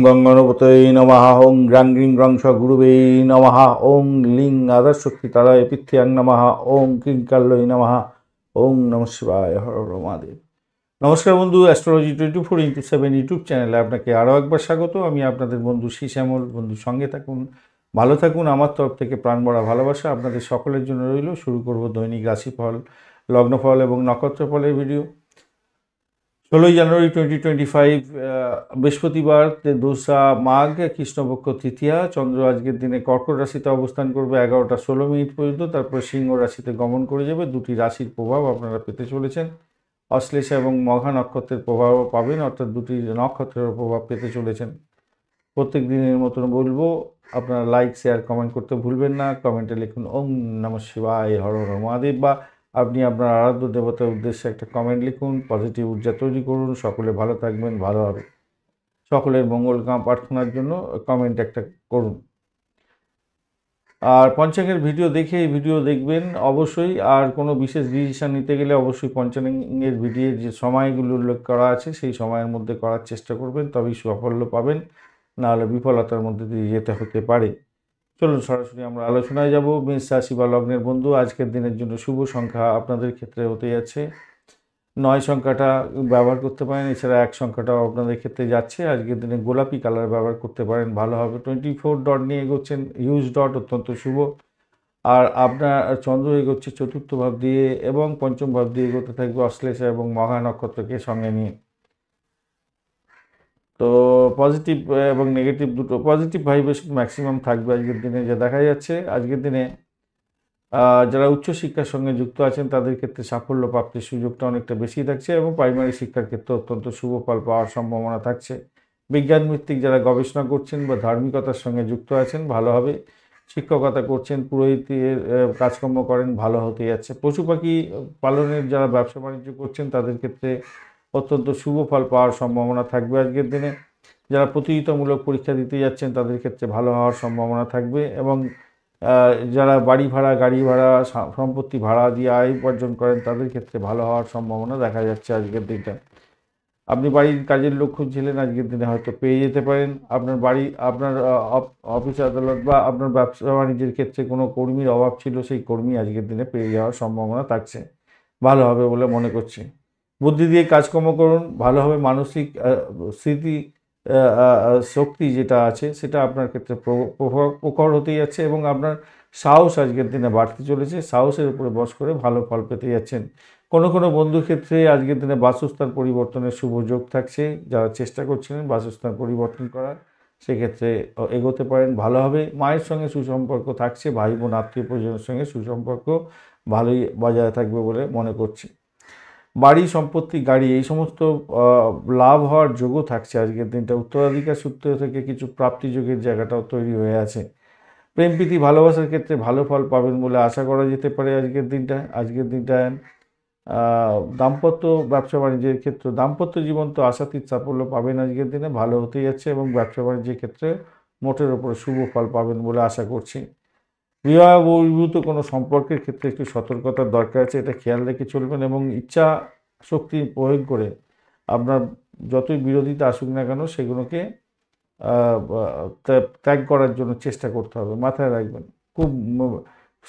গং গণপতয়ে নমঃ। ওং গ্রাং গ্রিং গ্রং স গুরুবে নমঃ। ওং লিং আদাশক্তি তারায় পিথ্যাং নমঃ। ওং কিং কাল্যই নমঃ। ওং নমঃ শিবায়। হর হর মহাদেব। নমস্কার বন্ধু, অ্যাস্ট্রোলজি 24x7 ইউটিউব চ্যানেলে আপনাকে আরও একবার স্বাগত। আমি আপনাদের বন্ধু শ্যামল। বন্ধু সঙ্গে থাকুন, ভালো থাকুন। আমার তরফ থেকে প্রাণ ভরা ভালোবাসা আপনাদের সকলের জন্য রইল। শুরু করব দৈনিক রাশিফল, লগ্নফল এবং নক্ষত্রফলের ভিডিও। 16 জানুয়ারি 2025 বৃহস্পতিবার, দোসরা মাঘ, কৃষ্ণপক্ষ তৃতীয়া। চন্দ্র আজকের দিনে কর্কট রাশিতে অবস্থান করবে 11টা 16 মিনিট পর্যন্ত, তারপর সিংহ রাশিতে গমন করে যাবে। দুটি রাশির প্রভাব আপনারা পেতে চলেছেন। অশ্লেষা এবং মঘা নক্ষত্রের প্রভাবও পাবেন, অর্থাৎ দুটি নক্ষত্রের প্রভাব পেতে চলেছেন। প্রত্যেক দিনের মতন বলবো, আপনারা লাইক, শেয়ার, কমেন্ট করতে ভুলবেন না। কমেন্টে লিখুন ওং নমঃ শিবায়, হর হর মহাদেব, বা আপনি আপনার আরাধ্য দেবতার উদ্দেশ্যে একটা কমেন্ট লিখুন। পজিটিভ ঊর্জা তৈরি করুন। সকলে ভালো থাকবেন, ভালো হবে। সকলের মঙ্গল প্রার্থনার জন্য কমেন্ট একটা করুন। আর পঞ্চাঙ্গের ভিডিও দেখে এই ভিডিও দেখবেন অবশ্যই। আর কোনো বিশেষ ডিসিশন নিতে গেলে অবশ্যই পঞ্চাঙ্গের ভিডিওর যে সময়গুলো উল্লেখ করা আছে সেই সময়ের মধ্যে করার চেষ্টা করবেন, তবেই সাফল্য পাবেন, নাহলে বিফলতার মধ্যে দিয়ে যেতে হতে পারে। চলুন সরাসরি আমরা আলোচনায় যাব। মেষ রাশি বা লগ্নের বন্ধু, আজকের দিনের জন্য শুভ সংখ্যা আপনাদের ক্ষেত্রে হতে যাচ্ছে 9 সংখ্যাটা ব্যবহার করতে পারেন। এছাড়া 1 সংখ্যাটাও আপনাদের ক্ষেত্রে যাচ্ছে। আজকের দিনে গোলাপি কালার ব্যবহার করতে পারেন, ভালো হবে। 24 ডট নিয়ে এগোচ্ছেন, হিউজ ডট অত্যন্ত শুভ। আর আপনার চন্দ্র এগোচ্ছে চতুর্থ ভাব দিয়ে এবং পঞ্চম ভাব দিয়ে এগোতে থাকবে অশ্লেষা এবং মঘা নক্ষত্রকে সঙ্গে নিয়ে। তো পজিটিভ এবং নেগেটিভ দুটো, পজিটিভ ভাইব্রেশন ম্যাক্সিমাম থাকবে আজকের দিনে যা দেখা যাচ্ছে। আজকের দিনে যারা উচ্চশিক্ষার সঙ্গে যুক্ত আছেন তাদের ক্ষেত্রে সাফল্য প্রাপ্তির সুযোগটা অনেকটা বেশি থাকছে এবং প্রাইমারি শিক্ষার ক্ষেত্রে অত্যন্ত শুভ ফল পাওয়ার সম্ভাবনা থাকছে। বিজ্ঞানভিত্তিক যারা গবেষণা করছেন বা ধার্মিকতার সঙ্গে যুক্ত আছেন, ভালো হবে। শিক্ষকতা করছেন, পুরোহিতের কাজকর্ম করেন, ভালো হতে যাচ্ছে। পশু পাখি পালনের যারা ব্যবসা বাণিজ্য করছেন তাদের ক্ষেত্রে অত্যন্ত শুভ ফল পাওয়ার সম্ভাবনা থাকবে আজকের দিনে। যারা প্রতিযোগিতামূলক পরীক্ষা দিতে যাচ্ছেন তাদের ক্ষেত্রে ভালো হওয়ার সম্ভাবনা থাকবে এবং যারা বাড়ি ভাড়া, গাড়ি ভাড়া, সম্পত্তি ভাড়া দিয়ে আয় উপার্জন করেন তাদের ক্ষেত্রে ভালো হওয়ার সম্ভাবনা দেখা যাচ্ছে আজকের দিনটা। আপনি বাড়ির কাজের লোক খুঁজছিলেন, আজকের দিনে হয়তো পেয়ে যেতে পারেন। আপনার বাড়ি, আপনার অফিস আদালত বা আপনার ব্যবসা বাণিজ্যের ক্ষেত্রে কোনো কর্মীর অভাব ছিল, সেই কর্মী আজকের দিনে পেয়ে যাওয়ার সম্ভাবনা থাকছে, ভালো হবে বলে মনে করছি। বুদ্ধি দিয়ে কাজকর্ম করুন, ভালো হবে। মানসিক স্মৃতি শক্তি যেটা আছে সেটা আপনার ক্ষেত্রে প্রখর হতে যাচ্ছে এবং আপনার সাহস আজকের দিনে বাড়তে চলেছে। সাহসের উপরে বশ করে ভালো ফল পেতে যাচ্ছেন। কোনো কোনো বন্ধুর ক্ষেত্রে আজকের দিনে বাসস্থান পরিবর্তনের শুভ যোগ থাকছে। যারা চেষ্টা করছিলেন বাসস্থান পরিবর্তন করার, সেক্ষেত্রে এগোতে পারেন, ভালো হবে। মায়ের সঙ্গে সুসম্পর্ক থাকছে, ভাই বোন আত্মীয় পরিজনের সঙ্গে সুসম্পর্ক ভালোই বজায় থাকবে বলে মনে করছি। বাড়ি, সম্পত্তি, গাড়ি এই সমস্ত লাভ হওয়ার যোগও থাকছে আজকের দিনটা। উত্তরাধিকার সূত্র থেকে কিছু প্রাপ্তি যোগের জায়গাটাও তৈরি হয়ে আছে। প্রেম প্রীতি ভালোবাসার ক্ষেত্রে ভালো ফল পাবেন বলে আশা করা যেতে পারে আজকের দিনটা। আজকের দিনটা দাম্পত্য ব্যবসা বাণিজ্যের ক্ষেত্রে, দাম্পত্য জীবন তো আশাতীত সাফল্য পাবেন আজকের দিনে, ভালো হতে যাচ্ছে এবং ব্যবসা বাণিজ্যের ক্ষেত্রে মোটের ওপরে শুভ ফল পাবেন বলে আশা করছি। বিবাহ বহির্ভূত কোনো সম্পর্কের ক্ষেত্রে একটু সতর্কতার দরকার আছে, এটা খেয়াল রেখে চলবেন এবং ইচ্ছা শক্তি প্রয়োগ করে আপনার যতই বিরোধিতা আসুক না কেন সেগুলোকে ত্যাগ করার জন্য চেষ্টা করতে হবে, মাথায় রাখবেন। খুব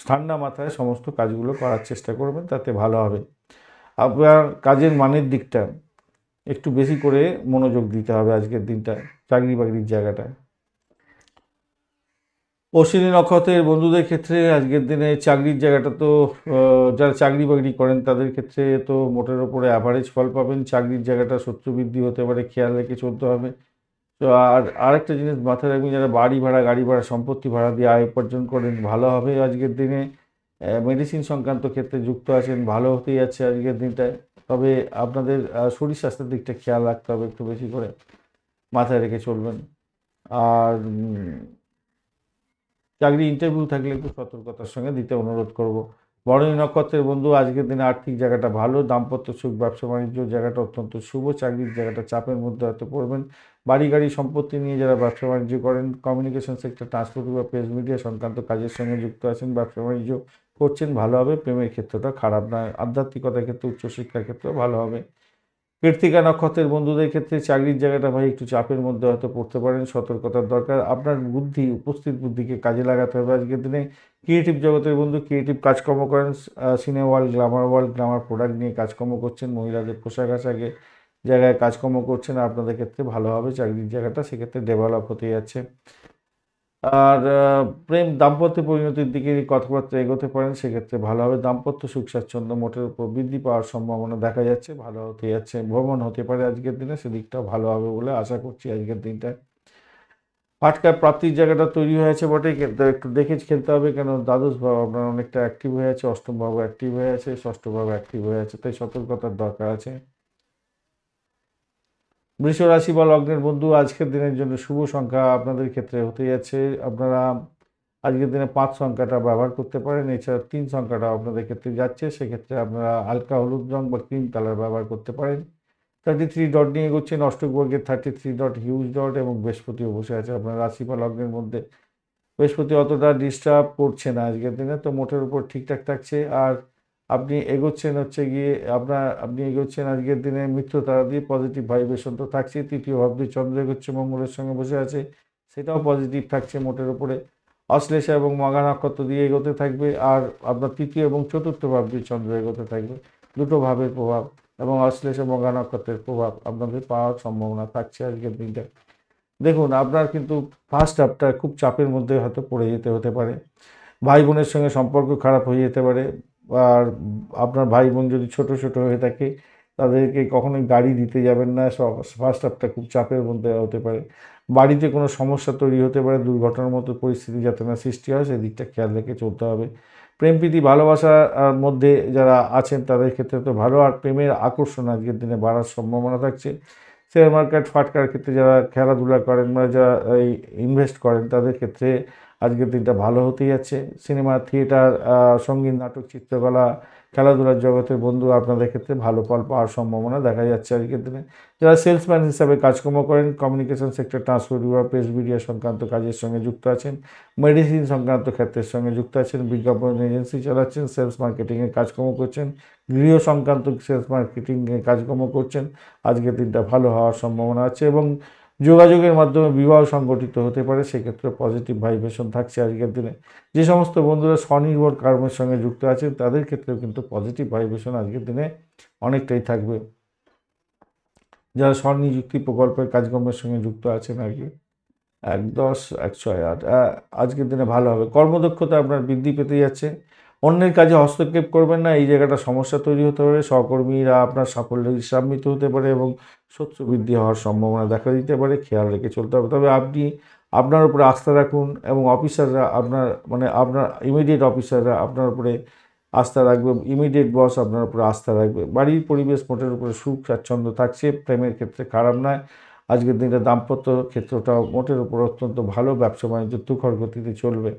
ঠান্ডা মাথায় সমস্ত কাজগুলো করার চেষ্টা করবেন, তাতে ভালো হবে। আপনার কাজের মানের দিকটা একটু বেশি করে মনোযোগ দিতে হবে আজকের দিনটা, চাকরি বাকরির জায়গাটায়। অশ্বিনী নক্ষত্রের বন্ধুদের ক্ষেত্রে আজকের দিনে চাকরির জায়গাটা তো, যারা চাকরি বাকরি করেন তাদের ক্ষেত্রে তো মোটের ওপরে অ্যাভারেজ ফল পাবেন। চাকরির জায়গাটা শত্রু বৃদ্ধি হতে পারে, খেয়াল রেখে চলতে হবে। তো আর আরেকটা জিনিস মাথায় রাখবেন, যারা বাড়ি ভাড়া, গাড়ি ভাড়া, সম্পত্তি ভাড়া দিয়ে আয় উপার্জন করেন, ভালো হবে আজকের দিনে। মেডিসিন সংক্রান্ত ক্ষেত্রে যুক্ত আছেন, ভালো হতেই যাচ্ছে আজকের দিনটায়। তবে আপনাদের শরীর স্বাস্থ্যের দিকটা খেয়াল রাখতে হবে, একটু বেশি করে মাথায় রেখে চলবেন। আর চাকরি ইন্টারভিউ থাকলে একটু সতর্কতার সঙ্গে দিতে অনুরোধ করব। ভরণী নক্ষত্রের বন্ধু, আজকের দিনে আর্থিক জায়গাটা ভালো, দাম্পত্য সুখ, ব্যবসা বাণিজ্য জায়গাটা অত্যন্ত শুভ। চাকরির জায়গাটা চাপের মধ্যে হয়তো পড়বেন। বাড়ি গাড়ি সম্পত্তি নিয়ে যারা ব্যবসা বাণিজ্য করেন, কমিউনিকেশন সেক্টর, ট্রান্সপোর্ট বা প্রেস মিডিয়া সংক্রান্ত কাজের সঙ্গে যুক্ত আছেন, ব্যবসা বাণিজ্য করছেন, ভালো হবে। প্রেমের ক্ষেত্রটা খারাপ নয়। আধ্যাত্মিকতার ক্ষেত্রে, উচ্চশিক্ষার ক্ষেত্রেও ভালো হবে। কৃত্তিকা নক্ষত্রের বন্ধুদের ক্ষেত্রে চাকরির জায়গাটা ভাই একটু চাপের মধ্যে হয়তো পড়তে পারেন, সতর্কতার দরকার। আপনার বুদ্ধি, উপস্থিত বুদ্ধিকে কাজে লাগাতে হবে আজকের দিনে। ক্রিয়েটিভ জগতের বন্ধু ক্রিয়েটিভ কাজকর্ম করেন, সিনেমা ওয়ার্ল্ড, গ্ল্যামার প্রোডাক্ট নিয়ে কাজকর্ম করছেন, মহিলাদের পোশাক আশাকে জায়গায় কাজকর্ম করছেন, আপনাদের ক্ষেত্রে ভালো হবে চাকরির জায়গাটা, সেক্ষেত্রে ডেভেলপ হতে যাচ্ছে। আর প্রেম দাম্পত্য পরিণতির দিকে কথাবার্তা এগোতে পারেন, সেক্ষেত্রে ভালো হবে। দাম্পত্য সুখ স্বাচ্ছন্দ্য মোটের উপর বৃদ্ধি পাওয়ার সম্ভাবনা দেখা যাচ্ছে, ভালো হতে যাচ্ছে। ভ্রমণ হতে পারে আজকের দিনে, সেদিকটাও ভালো হবে বলে আশা করছি আজকের দিনটা। ফাটকা প্রাপ্তির জায়গাটা তৈরি হয়েছে বটে, কিন্তু একটু দেখে খেলতে হবে, কেন দ্বাদশ ভাব আপনার অনেকটা অ্যাক্টিভ হয়ে আছে, অষ্টম ভাব অ্যাক্টিভ হয়ে আছে, ষষ্ঠ ভাব অ্যাক্টিভ হয়ে আছে, তাই সতর্কতার দরকার আছে। বৃষ রাশি বা লগ্নের বন্ধু আজকের দিনের জন্য শুভ সংখ্যা আপনাদের ক্ষেত্রে হতে যাচ্ছে, আপনারা আজকের দিনে 5 সংখ্যাটা ব্যবহার করতে পারেন। এছাড়া 3 সংখ্যাটা আপনাদের ক্ষেত্রে যাচ্ছে, সেক্ষেত্রে আপনারা হালকা হলুদ রং বা ক্রিম কালার ব্যবহার করতে পারেন। 33 ডট নিয়ে এগোচ্ছেন, অষ্টক বর্গের 33 ডট হিউজ ডট, এবং বৃহস্পতিও বসে আছে আপনার রাশি বা লগ্নের মধ্যে। বৃহস্পতি অতটা ডিস্টার্ব করছে না আজকের দিনে, তো মোটের উপর ঠিকঠাক থাকছে। আর আপনি এগোচ্ছেন হচ্ছে গিয়ে আপনি এগোচ্ছেন আজকের দিনে মিত্র তারা দিয়ে, পজিটিভ ভাইব্রেশন তো থাকছে। তৃতীয় ভাব দিয়ে চন্দ্র এগোচ্ছে, মঙ্গলের সঙ্গে বসে আছে, সেটাও পজিটিভ থাকছে মোটের উপরে। অশ্লেষা এবং মঘা নক্ষত্র দিয়ে এগোতে থাকবে, আর আপনার তৃতীয় এবং চতুর্থ ভাব দিয়ে চন্দ্র এগোতে থাকবে। দুটো ভাবের প্রভাব এবং অশ্লেষা মঘা নক্ষত্রের প্রভাব আপনাদের পাওয়ার সম্ভাবনা থাকছে আজকের দিনটা। দেখুন, আপনার কিন্তু ফার্স্ট হাফটা খুব চাপের মধ্যে হয়তো পড়ে যেতে হতে পারে, ভাই বোনের সঙ্গে সম্পর্ক খারাপ হয়ে যেতে পারে। আর আপনার ভাই বোন যদি ছোট ছোট হয়ে থাকে, তাদেরকে কখনোই গাড়ি দিতে যাবেন না, ফার্স্ট হাফটা খুব চাপের মধ্যে হতে পারে। বাড়িতে কোনো সমস্যা তৈরি হতে পারে, দুর্ঘটনার মতো পরিস্থিতি যাতে না সৃষ্টি হয়, সেদিকটা খেয়াল রেখে চলতে হবে। প্রেম প্রীতি ভালোবাসার মধ্যে যারা আছেন তাদের ক্ষেত্রে তো ভালো, আর প্রেমের আকর্ষণ আজকের দিনে বাড়ার সম্ভাবনা থাকছে। শেয়ার মার্কেট ফাটকার ক্ষেত্রে যারা খেলাধুলা করেন বা যারা এই ইনভেস্ট করেন, তাদের ক্ষেত্রে আজকের দিনটা ভালো হতেই যাচ্ছে। সিনেমা, থিয়েটার, সঙ্গীত, নাটক, চিত্রকলা, খেলাধুলার জগতের বন্ধু আপনাদের ক্ষেত্রে ভালো ফল পাওয়ার সম্ভাবনা দেখা যাচ্ছে আজকের দিনে। যারা সেলসম্যান হিসাবে কাজকর্ম করেন, কমিউনিকেশন সেক্টর, ট্রান্সপোর্ট বিভাগ, প্রেস মিডিয়া সংক্রান্ত কাজের সঙ্গে যুক্ত আছেন, মেডিসিন সংক্রান্ত ক্ষেত্রের সঙ্গে যুক্ত আছেন, বিজ্ঞাপন এজেন্সি চালাচ্ছেন, সেলস মার্কেটিংয়ের কাজকর্ম করছেন, গৃহ সংক্রান্ত সেলস মার্কেটিংয়ের কাজকর্ম করছেন, আজকের দিনটা ভালো হওয়ার সম্ভাবনা আছে। এবং যোগাযোগের মাধ্যমে বিবাহ সংগঠিত হতে পারে, সেক্ষেত্রে পজিটিভ ভাইব্রেশন থাকছে আজকের দিনে। যে সমস্ত বন্ধুরা স্বনির্ভর কর্মের সঙ্গে যুক্ত আছেন, তাদের ক্ষেত্রেও কিন্তু পজিটিভ ভাইব্রেশন আজকের দিনে অনেকটাই থাকবে। যারা স্বনিযুক্তি প্রকল্পের কাজকর্মের সঙ্গে যুক্ত আছেন আর কি, 1-10, 1-6-8, আজকের দিনে ভালো হবে। কর্মদক্ষতা আপনার বৃদ্ধি পেতে যাচ্ছে। অন্যের কাজে হস্তক্ষেপ করবেন না, এই জায়গাটা সমস্যা তৈরি হতে পারে। সহকর্মীরা আপনার সাফল্যে ঈর্ষান্বিত হতে পারে এবং শত্রু বৃদ্ধি হওয়ার সম্ভাবনা দেখা দিতে পারে, খেয়াল রেখে চলতে হবে। তবে আপনি আপনার উপরে আস্থা রাখুন, এবং অফিসাররা আপনার ইমিডিয়েট অফিসাররা আপনার উপরে আস্থা রাখবে, ইমিডিয়েট বস আপনার উপরে আস্থা রাখবে। বাড়ির পরিবেশ মোটের উপরে সুখ স্বাচ্ছন্দ্য থাকছে, প্রেমের ক্ষেত্রে খারাপ নয়। আজকের দিনটা দাম্পত্য ক্ষেত্রটাও মোটের উপর অত্যন্ত ভালো, ব্যবসা বাণিজ্য তুখর গতিতে চলবে।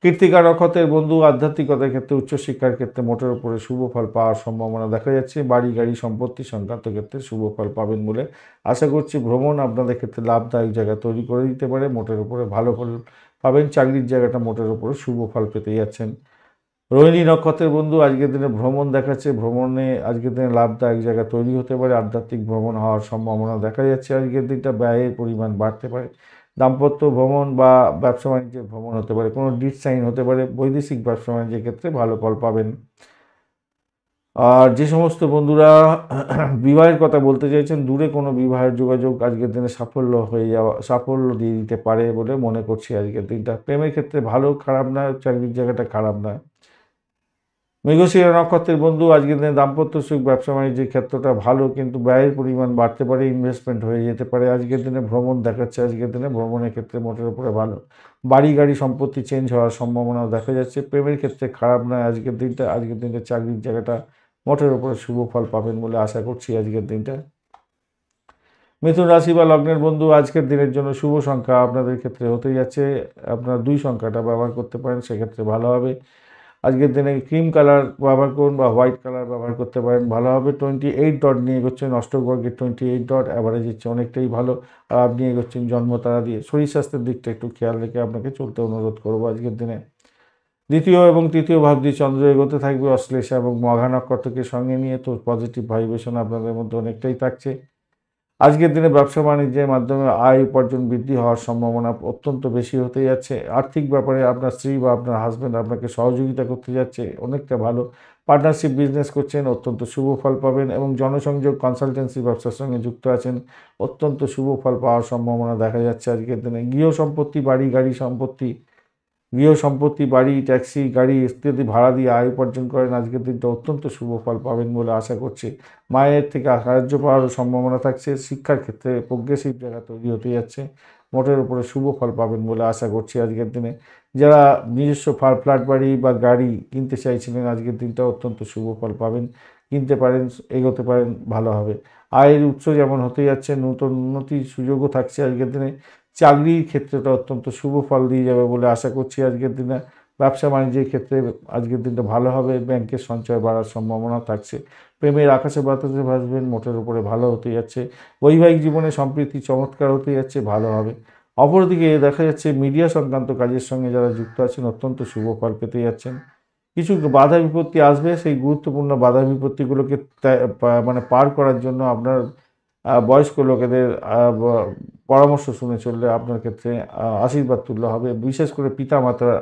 কৃত্তিকা নক্ষত্রের বন্ধু আধ্যাত্মিকতার ক্ষেত্রে, উচ্চশিক্ষার ক্ষেত্রে মোটের উপরে শুভ ফল পাওয়ার সম্ভাবনা দেখা যাচ্ছে। বাড়ি গাড়ি সম্পত্তি সংক্রান্ত ক্ষেত্রে শুভ ফল পাবেন বলে আশা করছি। ভ্রমণ আপনাদের ক্ষেত্রে লাভদায়ক জায়গা তৈরি করে দিতে পারে, মোটের উপরে ভালো ফল পাবেন। চাকরির জায়গাটা মোটের উপরে শুভ ফল পেতে যাচ্ছেন। রোহিণী নক্ষত্রের বন্ধু আজকের দিনে ভ্রমণ দেখাচ্ছে, ভ্রমণে আজকের দিনে লাভদায়ক জায়গা তৈরি হতে পারে, আধ্যাত্মিক ভ্রমণ হওয়ার সম্ভাবনা দেখা যাচ্ছে। আজকের দিনটা ব্যয়ের পরিমাণ বাড়তে পারে। দাম্পত্য ভ্রমণ বা ব্যবসা বাণিজ্যের ভ্রমণ হতে পারে, কোনো ডিট সাইন হতে পারে, বৈদেশিক ব্যবসা বাণিজ্যের ক্ষেত্রে ভালো ফল পাবেন। আর যে সমস্ত বন্ধুরা বিবাহের কথা বলতে চাইছেন, দূরে কোনো বিবাহের যোগাযোগ আজকের দিনে সাফল্য দিয়ে দিতে পারে বলে মনে করছি আজকের দিনটা। প্রেমের ক্ষেত্রে ভালো, খারাপ না, চাকরির জায়গাটা খারাপ না। মৃগশিরা নক্ষত্রের বন্ধু আজকের দিনে দাম্পত্য সুখ, ব্যবসা বাণিজ্যের ক্ষেত্রটা ভালো, কিন্তু ব্যয়ের পরিমাণ বাড়তে পারে, ইনভেস্টমেন্ট হয়ে যেতে পারে। আজকের দিনে ভ্রমণ দেখাচ্ছে, আজকের দিনে ভ্রমণের ক্ষেত্রে মোটের উপরে ভালো। বাড়ি গাড়ি সম্পত্তি চেঞ্জ হওয়ার সম্ভাবনাও দেখা যাচ্ছে। প্রেমের ক্ষেত্রে খারাপ নয় আজকের দিনটা চাকরির জায়গাটা মোটের উপরে শুভ ফল পাবেন বলে আশা করছি আজকের দিনটা। মিথুন রাশি বা লগ্নের বন্ধু আজকের দিনের জন্য শুভ সংখ্যা আপনাদের ক্ষেত্রে হতে যাচ্ছে, আপনারা 2 সংখ্যাটা ব্যবহার করতে পারেন, সেক্ষেত্রে ভালো হবে। আজকের দিনে ক্রিম কালার ব্যবহার করুন বা হোয়াইট কালার ব্যবহার করতে পারেন, ভালো হবে। 28 ডট নিয়ে এগোচ্ছেন, অষ্টবর্গের 28 ডট অ্যাভারেজ হচ্ছে অনেকটাই ভালো। আর আপনি এগোচ্ছেন জন্মতারা দিয়ে। শরীর স্বাস্থ্যের দিকটা একটু খেয়াল রেখে আপনাকে চলতে অনুরোধ করবো আজকের দিনে। দ্বিতীয় এবং তৃতীয় ভাব দিয়ে চন্দ্র এগোতে থাকবে অশ্লেষা এবং মঘা নক্ষত্রকে সঙ্গে নিয়ে, তো পজিটিভ ভাইব্রেশন আপনাদের মধ্যে অনেকটাই থাকছে। আজকের দিনে ব্যবসা বাণিজ্যের মাধ্যমে আয় উপার্জন বৃদ্ধি হওয়ার সম্ভাবনা অত্যন্ত বেশি হতে যাচ্ছে। আর্থিক ব্যাপারে আপনার স্ত্রী বা আপনার হাজব্যান্ড আপনাকে সহযোগিতা করতে যাচ্ছে, অনেকটা ভালো। পার্টনারশিপ বিজনেস করছেন, অত্যন্ত শুভ ফল পাবেন। এবং জনসংযোগ কনসালটেন্সি ব্যবসার সঙ্গে যুক্ত আছেন, অত্যন্ত শুভ ফল পাওয়ার সম্ভাবনা দেখা যাচ্ছে আজকের দিনে। গৃহ সম্পত্তি, বাড়ি গাড়ি সম্পত্তি, গৃহ সম্পত্তি, বাড়ি, ট্যাক্সি, গাড়ি ইত্যাদি ভাড়া দিয়ে আয় উপার্জন করেন, আজকের দিনটা অত্যন্ত শুভ ফল পাবেন বলে আশা করছি। মায়ের থেকে সাহায্য পাওয়ারও সম্ভাবনা থাকছে। শিক্ষার ক্ষেত্রে প্রোগ্রেসিভ জায়গা তৈরি হতে যাচ্ছে, মোটের উপরে শুভ ফল পাবেন বলে আশা করছি আজকের দিনে। যারা নিজস্ব ফ্ল্যাট বাড়ি বা গাড়ি কিনতে চাইছিলেন, আজকের দিনটা অত্যন্ত শুভ ফল পাবেন, কিনতে পারেন, এগোতে পারেন, ভালো হবে। আয়ের উৎস যেমন হতে যাচ্ছে, নতুন উন্নতির সুযোগও থাকছে আজকের দিনে। চাকরির ক্ষেত্রটা অত্যন্ত শুভ ফল দিয়ে যাবে বলে আশা করছি আজকের দিনে। ব্যবসা বাণিজ্যের ক্ষেত্রে আজকের দিনটা ভালো হবে, ব্যাংকের সঞ্চয় বাড়ার সম্ভাবনা থাকছে। প্রেমের আকাশে বাতাসে ভাসবেন, মোটের উপরে ভালো হতে যাচ্ছে। বৈবাহিক জীবনে সম্প্রীতি চমৎকার হতে যাচ্ছে, ভালো হবে। অপরদিকে দেখা যাচ্ছে মিডিয়া সংক্রান্ত কাজের সঙ্গে যারা যুক্ত আছেন, অত্যন্ত শুভ ফল পেতে যাচ্ছেন। কিছু বাধা বিপত্তি আসবে, সেই গুরুত্বপূর্ণ বাধা বিপত্তিগুলোকে মানে পার করার জন্য আপনার বয়স্ক লোকেদের পরামর্শ শুনে চললে আপনার ক্ষেত্রে আশীর্বাদ তুল্য হবে। বিশেষ করে পিতামাতার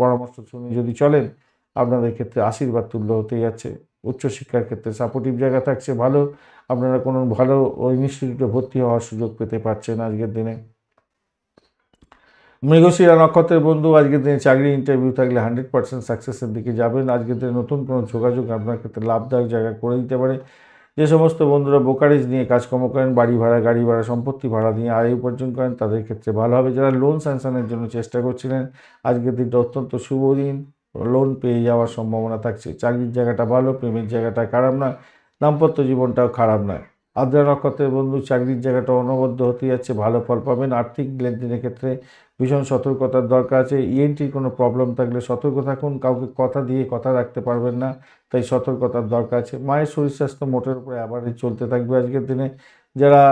পরামর্শ শুনে যদি চলেন, আপনাদের ক্ষেত্রে আশীর্বাদ তুল্য হতে যাচ্ছে। উচ্চশিক্ষার ক্ষেত্রে সাপোর্টিভ জায়গা থাকছে ভালো, আপনারা কোনো ভালো ইনস্টিটিউটে ভর্তি হওয়ার সুযোগ পেতে পারছেন আজকের দিনে। মৃগশিরা নক্ষত্রের বন্ধু, আজকের দিনে চাকরি ইন্টারভিউ থাকলে 100% সাকসেসের দিকে যাবেন। আজকের দিনে নতুন কোনো যোগাযোগ আপনার ক্ষেত্রে লাভদায়ক জায়গা করে দিতে পারে। যে সমস্ত বন্ধুরা ব্রোকারেজ নিয়ে কাজকর্ম করেন, বাড়ি ভাড়া, গাড়ি ভাড়া, সম্পত্তি ভাড়া নিয়ে আয় উপার্জন করেন, তাদের ক্ষেত্রে ভালো হবে। যারা লোন স্যাংশনের জন্য চেষ্টা করছিলেন, আজকের দিনটা অত্যন্ত শুভ দিন, লোন পেয়ে যাওয়ার সম্ভাবনা থাকছে। চাকরির জায়গাটা ভালো, প্রেমের জায়গাটা খারাপ না, দাম্পত্য জীবনটাও খারাপ নয়। আদ্রা নক্ষত্রের বন্ধু, চাকরির জায়গাটা অনবদ্য হতে যাচ্ছে, ভালো ফল পাবেন। আর্থিক লেনদেনের ক্ষেত্রে ভীষণ সতর্কতার দরকার আছে। ইএনটির কোনো প্রবলেম থাকলে সতর্ক থাকুন, কাউকে কথা দিয়ে কথা রাখতে পারবেন না, তাই সতর্কতার দরকার আছে। মায়ের শরীর স্বাস্থ্য মোটের উপরে অ্যাভারেজ চলতে থাকবে আজকের দিনে। যারা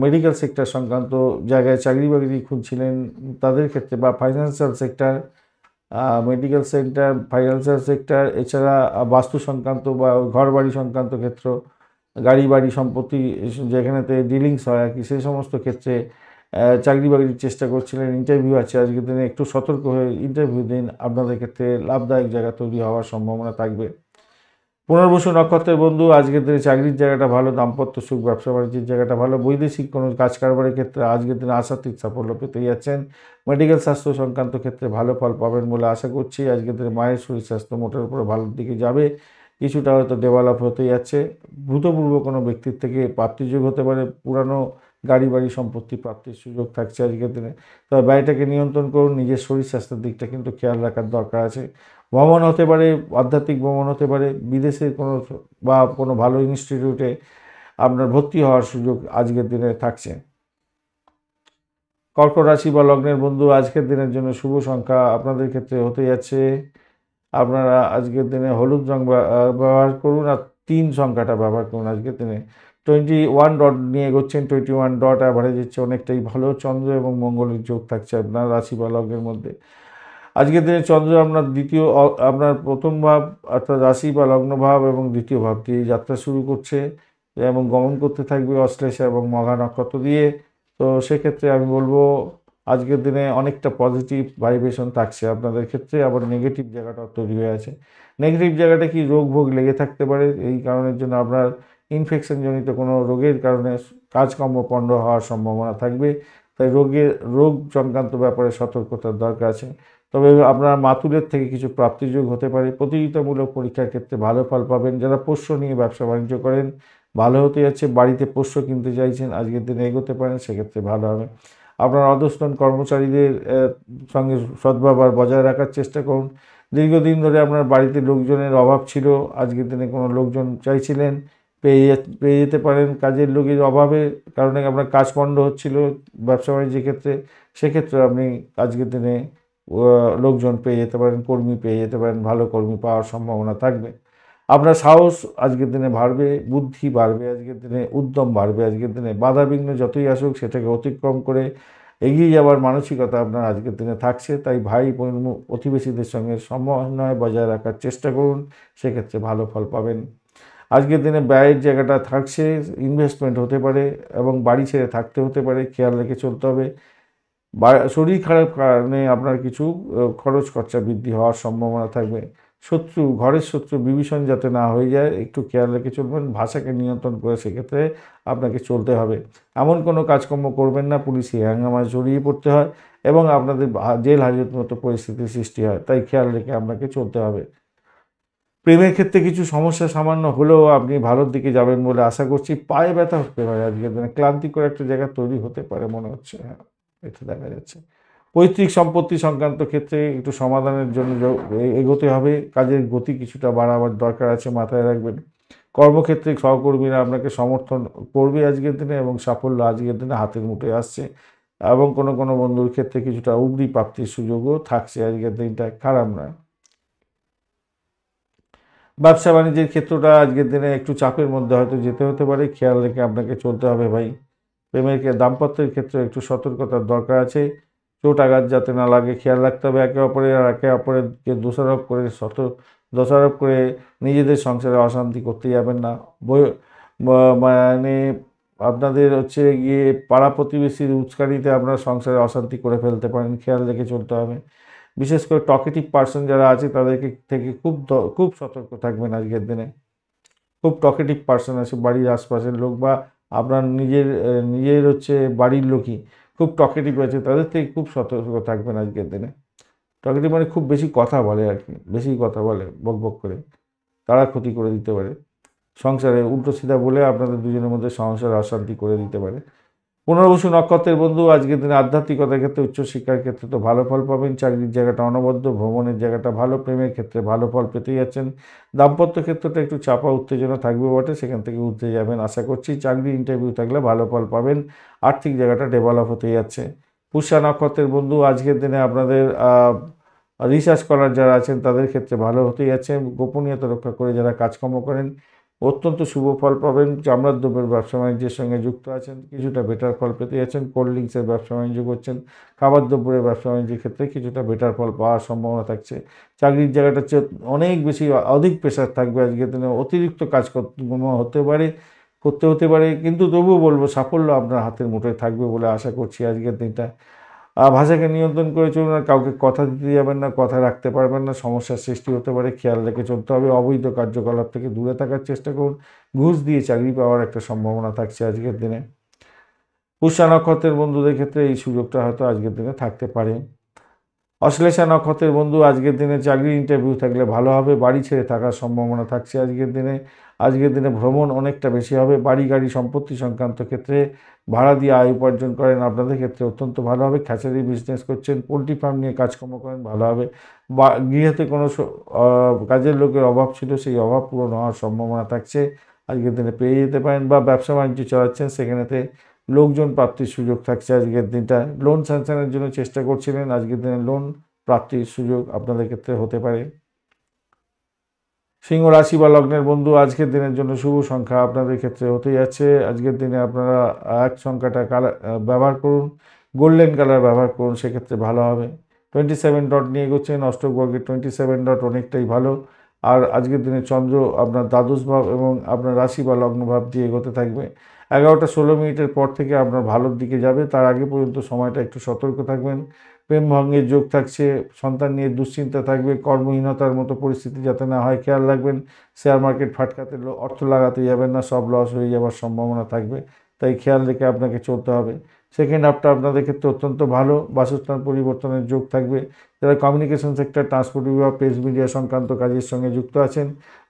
মেডিকেল সেক্টর সংক্রান্ত জায়গায় চাকরি বাকরি খুঁজছিলেন, তাদের ক্ষেত্রে বা financial sector, medical sector, financial sector, এছাড়া বাস্তু সংক্রান্ত বা ঘর বাড়ি সংক্রান্ত ক্ষেত্র, গাড়ি বাড়ি সম্পত্তি যেখানেতে ডিলিংস হয় আর কি, সেই সমস্ত ক্ষেত্রে চাকরি বাকরির চেষ্টা করছিলেন, ইন্টারভিউ আছে আজকের দিনে, একটু সতর্ক হয়ে ইন্টারভিউ দিন, আপনাদের ক্ষেত্রে লাভদায়ক জায়গা তৈরি হওয়ার সম্ভাবনা থাকবে। পুনর্বসু নক্ষত্রের বন্ধু, আজকের দিনে চাকরির জায়গাটা ভালো, দাম্পত্য সুখ, ব্যবসা বাণিজ্যের জায়গাটা ভালো। বৈদেশিক কোনো কাজ কারবারের ক্ষেত্রে আজকের দিনে আশাতীত সাফল্য পেতে যাচ্ছেন। মেডিকেল স্বাস্থ্য সংক্রান্ত ক্ষেত্রে ভালো ফল পাবেন বলে আশা করছি। আজকের দিনে মায়ের শরীর স্বাস্থ্য মোটের উপরে ভালোর দিকে যাবে, কিছুটা হয়তো ডেভেলপ হতে যাচ্ছে। ভূতপূর্ব কোনো ব্যক্তির থেকে প্রাপ্তিযোগ হতে পারে, পুরানো গাড়ি বাড়ি সম্পত্তি প্রাপ্তির সুযোগ থাকছে আজকের দিনে। তবে ব্যয়টাকে নিয়ন্ত্রণ করুন, নিজের শরীর স্বাস্থ্যের দিকটা কিন্তু খেয়াল রাখার দরকার আছে। ভ্রমণ হতে পারে, আধ্যাত্মিক ভ্রমণ হতে পারে, বিদেশের কোনো বা কোনো ভালো ইনস্টিটিউটে আপনার ভর্তি হওয়ার সুযোগ আজকের দিনে থাকছে। কর্কট রাশি বা লগ্নের বন্ধু, আজকের দিনের জন্য শুভ সংখ্যা আপনাদের ক্ষেত্রে হতে যাচ্ছে, আপনারা আজকের দিনে হলুদ রং ব্যবহার করুন, আর 3 সংখ্যাটা ব্যবহার করুন আজকের দিনে। 21 ডট নিয়ে এগোচ্ছেন, 21 ডট অ্যাভারেজ হচ্ছে অনেকটাই ভালো। চন্দ্র এবং মঙ্গলের যোগ থাকছে আপনার রাশি বা লগ্নের মধ্যে। আজকের দিনে চন্দ্র আপনার আপনার প্রথম ভাব অর্থাৎ রাশি বা লগ্ন ভাব এবং দ্বিতীয় ভাব দিয়ে যাত্রা শুরু করছে এবং গমন করতে থাকবে অশ্লেষা এবং মঘা নক্ষত্র দিয়ে। তো সেক্ষেত্রে আমি বলবো আজকের দিনে অনেকটা পজিটিভ ভাইব্রেশন থাকছে আপনাদের ক্ষেত্রে, আবার নেগেটিভ জায়গাটাও তৈরি হয়ে আছে। নেগেটিভ জায়গাটা কি, রোগ ভোগ লেগে থাকতে পারে, এই কারণের জন্য আপনার ইনফেকশনজনিত কোনো রোগের কারণে কাজকর্ম পণ্ড হওয়ার সম্ভাবনা থাকবে, তাই রোগ সংক্রান্ত ব্যাপারে সতর্কতার দরকার আছে। তবে আপনার মাতুলের থেকে কিছু প্রাপ্তিযোগ হতে পারে। প্রতিযোগিতামূলক পরীক্ষার ক্ষেত্রে ভালো ফল পাবেন। যারা পোষ্য নিয়ে ব্যবসা বাণিজ্য করেন, ভালো হতে যাচ্ছে। বাড়িতে পোষ্য কিনতে চাইছেন, আজকের দিনে এগোতে পারেন, সেক্ষেত্রে ভালো হবে। আপনার অধস্তন কর্মচারীদের সঙ্গে সদ্ব্যবহার বজায় রাখার চেষ্টা করুন। দীর্ঘদিন ধরে আপনার বাড়িতে লোকজনের অভাব ছিল, আজকের দিনে কোনো লোকজন চাইছিলেন, পেয়ে যেতে পারেন। কাজের লোকের অভাবের কারণে আপনার কাজ পণ্ড হচ্ছিল ব্যবসা বাণিজ্যের ক্ষেত্রে, সেক্ষেত্রে আপনি আজকের দিনে লোকজন পেয়ে যেতে পারেন, কর্মী পেয়ে যেতে পারেন, ভালো কর্মী পাওয়ার সম্ভাবনা থাকবে। আপনার সাহস আজকের দিনে বাড়বে, বুদ্ধি বাড়বে, আজকের দিনে উদ্যম বাড়বে। আজকের দিনে বাধা বিঘ্ন যতই আসুক সেটাকে অতিক্রম করে এগিয়ে যাওয়ার মানসিকতা আপনার আজকের দিনে থাকছে। তাই ভাই বোন প্রতিবেশীদের সঙ্গে সমন্বয় বজায় রাখার চেষ্টা করুন, সেক্ষেত্রে ভালো ফল পাবেন। আজকের দিনে ব্যয়ের জায়গাটা থাকছে, ইনভেস্টমেন্ট হতে পারে এবং বাড়ি ছেড়ে থাকতে হতে পারে, খেয়াল রেখে চলতে হবে। শরীর খারাপ কারণে আপনার কিছু খরচ খরচা বৃদ্ধি হওয়ার সম্ভাবনা থাকবে। ঘরের শত্রু বিভীষণ যাতে না হয়ে যায় একটু খেয়াল রেখে চলবেন। ভাষাকে নিয়ন্ত্রণ করে সেক্ষেত্রে আপনাকে চলতে হবে। এমন কোনো কাজকর্ম করবেন না পুলিশি হাঙ্গামায় জড়িয়ে পড়তে হয় এবং আপনাদের জেল হাজত মতো পরিস্থিতির সৃষ্টি হয়, তাই খেয়াল রেখে আপনাকে চলতে হবে। প্রেমের ক্ষেত্রে কিছু সমস্যা সামান্য হলেও আপনি ভালোর দিকে যাবেন বলে আশা করছি। পায়ে ব্যথা হতে পারে আজকের দিনে, ক্লান্তিকর একটা জায়গা তৈরি হতে পারে মনে হচ্ছে, হ্যাঁ এটা দেখা যাচ্ছে। পৈতৃক সম্পত্তি সংক্রান্ত ক্ষেত্রে একটু সমাধানের জন্য এগোতে হবে। কাজের গতি কিছুটা বাড়াবার দরকার আছে, মাথায় রাখবেন। কর্মক্ষেত্রে সহকর্মীরা আপনাকে সমর্থন করবে আজকের দিনে এবং সাফল্য আজকের দিনে হাতের মুঠোয় আসছে এবং কোনো বন্ধুর ক্ষেত্রে কিছুটা উপরি প্রাপ্তির সুযোগও থাকছে। আজকের দিনটা খারাপ নয়। ব্যবসা বাণিজ্যের ক্ষেত্রটা আজকের দিনে একটু চাপের মধ্যে হয়তো যেতে হতে পারে, খেয়াল রেখে আপনাকে চলতে হবে ভাই। দাম্পত্যের ক্ষেত্রে একটু সতর্কতার দরকার আছে, চোট আঘাত যাতে না লাগে খেয়াল রাখতে হবে। একে অপরকে দোষারোপ করে নিজেদের সংসারে অশান্তি করতে যাবেন না। মানে আপনাদের হচ্ছে গিয়ে পাড়া প্রতিবেশীর উস্কানিতে আপনার সংসারে অশান্তি করে ফেলতে পারেন, খেয়াল রেখে চলতে হবে। বিশেষ করে টকেটিভ পার্সন যারা আছে তাদেরকে থেকে খুব সতর্ক থাকবেন আজকের দিনে। খুব টকেটিভ পার্সন আছে বাড়ির আশপাশের লোক বা আপনার নিজের হচ্ছে বাড়ির লোকই খুব টকেটিভ আছে, তাদের থেকে খুব সতর্ক থাকবেন আজকের দিনে। টকেটিভ মানে খুব বেশি কথা বলে আর কি, বেশি কথা বলে বকবক করে, তারা ক্ষতি করে দিতে পারে সংসারে, উল্টো সিধা বলে আপনাদের দুজনের মধ্যে সংসারে অশান্তি করে দিতে পারে। পুনর্বসু নক্ষত্রের বন্ধু আজকের দিনে আধ্যাত্মিকতার ক্ষেত্রে উচ্চশিক্ষার ক্ষেত্রে তো ভালো ফল পাবেন। চাকরির জায়গাটা অনবদ্য, ভ্রমণের জায়গাটা ভালো, প্রেমের ক্ষেত্রে ভালো ফল পেতে যাচ্ছেন। দাম্পত্য ক্ষেত্রটা একটু চাপা উত্তেজনা থাকবে বটে, সেখান থেকে উঠতে যাবেন আশা করছি। চাকরি ইন্টারভিউ থাকলে ভালো ফল পাবেন, আর্থিক জায়গাটা ডেভেলপ হতে যাচ্ছে। পুষ্যা নক্ষত্রের বন্ধু আজকের দিনে আপনাদের রিসার্চ করার যারা আছেন তাদের ক্ষেত্রে ভালো হতে যাচ্ছে। গোপনীয়তা রক্ষা করে যারা কাজকর্ম করেন অত্যন্ত শুভ ফল পাবেন। চামড়ার দ্রব্যের ব্যবসা বাণিজ্যের সঙ্গে যুক্ত আছেন, কিছুটা বেটার ফল পেতে যাচ্ছেন। কোল্ড ড্রিঙ্কসের ব্যবসা বাণিজ্য করছেন, খাবার দ্রব্যের ব্যবসা বাণিজ্যের ক্ষেত্রে কিছুটা বেটার ফল পাওয়ার সম্ভাবনা থাকছে। চাকরির জায়গাটা অনেক বেশি অধিক প্রেশার থাকবে আজকের দিনে, অতিরিক্ত কাজকর্ম করতে হতে পারে, কিন্তু তবুও বলবো সাফল্য আপনার হাতের মুঠোয় থাকবে বলে আশা করছি আজকের দিনটা। ভাষাকে নিয়ন্ত্রণ করে চলুন, আর কাউকে কথা দিতে যাবেন না, কথা রাখতে পারবেন না, সমস্যার সৃষ্টি হতে পারে, খেয়াল রেখে চলতে হবে। অবৈধ কার্যকলাপ থেকে দূরে থাকার চেষ্টা করুন। ঘুষ দিয়ে চাকরি পাওয়ার একটা সম্ভাবনা থাকছে আজকের দিনে। পুষ্যা নক্ষত্রের বন্ধুদের ক্ষেত্রে এই সুযোগটা হয়তো আজকের দিনে থাকতে পারে। অশ্লেষা নক্ষত্রের বন্ধু আজকের দিনে চাকরির ইন্টারভিউ থাকলে ভালো হবে, বাড়ি ছেড়ে থাকার সম্ভাবনা থাকছে আজকের দিনে ভ্রমণ অনেকটা বেশি হবে। বাড়ি গাড়ি সম্পত্তি সংক্রান্ত ক্ষেত্রে ভাড়া দিয়ে আয় উপার্জন করেন, আপনাদের ক্ষেত্রে অত্যন্ত ভালো হবে। খ্যাচারি বিজনেস করছেন, পোলট্রি ফার্ম নিয়ে কাজকর্ম করেন, ভালো হবে। বা গৃহেতে কোনো কাজের লোকের অভাব ছিল, সেই অভাব পূরণ হওয়ার সম্ভাবনা থাকছে, আজকের দিনে পেয়ে যেতে পারেন। বা ব্যবসা বাণিজ্য চালাচ্ছেন, সেখানেতে লোকজন প্রাপ্তির সুযোগ থাকছে আজকের দিনটা। লোন স্যাংশনের জন্য চেষ্টা করছিলেন, আজকের দিনে লোন প্রাপ্তির সুযোগ আপনাদের ক্ষেত্রে হতে পারে। সিংহ রাশি বা লগ্নের বন্ধু আজকের দিনের জন্য শুভ সংখ্যা আপনাদের ক্ষেত্রে হতে যাচ্ছে। আজকের দিনে আপনারা এক সংখ্যাটা ব্যবহার করুন, গোল্ডেন কালার ব্যবহার করুন, সেক্ষেত্রে ভালো হবে। 27 ডট নিয়ে এগোচ্ছেন, অষ্টক বর্গের 27 ডট অনেকটাই ভালো। আর আজকের দিনে চন্দ্র আপনার দ্বাদশ ভাব এবং আপনার রাশি বা লগ্ন ভাব দিয়ে এগোতে থাকবে। 11টা 16 মিনিটের পর থেকে আপনার ভালোর দিকে যাবে, তার আগে পর্যন্ত সময়টা একটু সতর্ক থাকবেন। প্রেম ভঙ্গের যোগ থাকছে, সন্তান নিয়ে দুশ্চিন্তা থাকবে, কর্মহীনতার মতো পরিস্থিতি যাতে না হয় খেয়াল রাখবেন। শেয়ার মার্কেট ফাটকাতে অর্থ লাগাতে যাবেন না, সব লস হয়ে যাওয়ার সম্ভাবনা থাকবে, তাই খেয়াল রেখে আপনাকে চলতে হবে। সেকেন্ড হাফটা আপনাদের ক্ষেত্রে অত্যন্ত ভালো, বাসস্থান পরিবর্তনের যোগ থাকবে। যারা কমিউনিকেশন সেক্টর, ট্রান্সপোর্ট বিভাগ, প্রেস মিডিয়া সংক্রান্ত কাজের সঙ্গে যুক্ত আছেন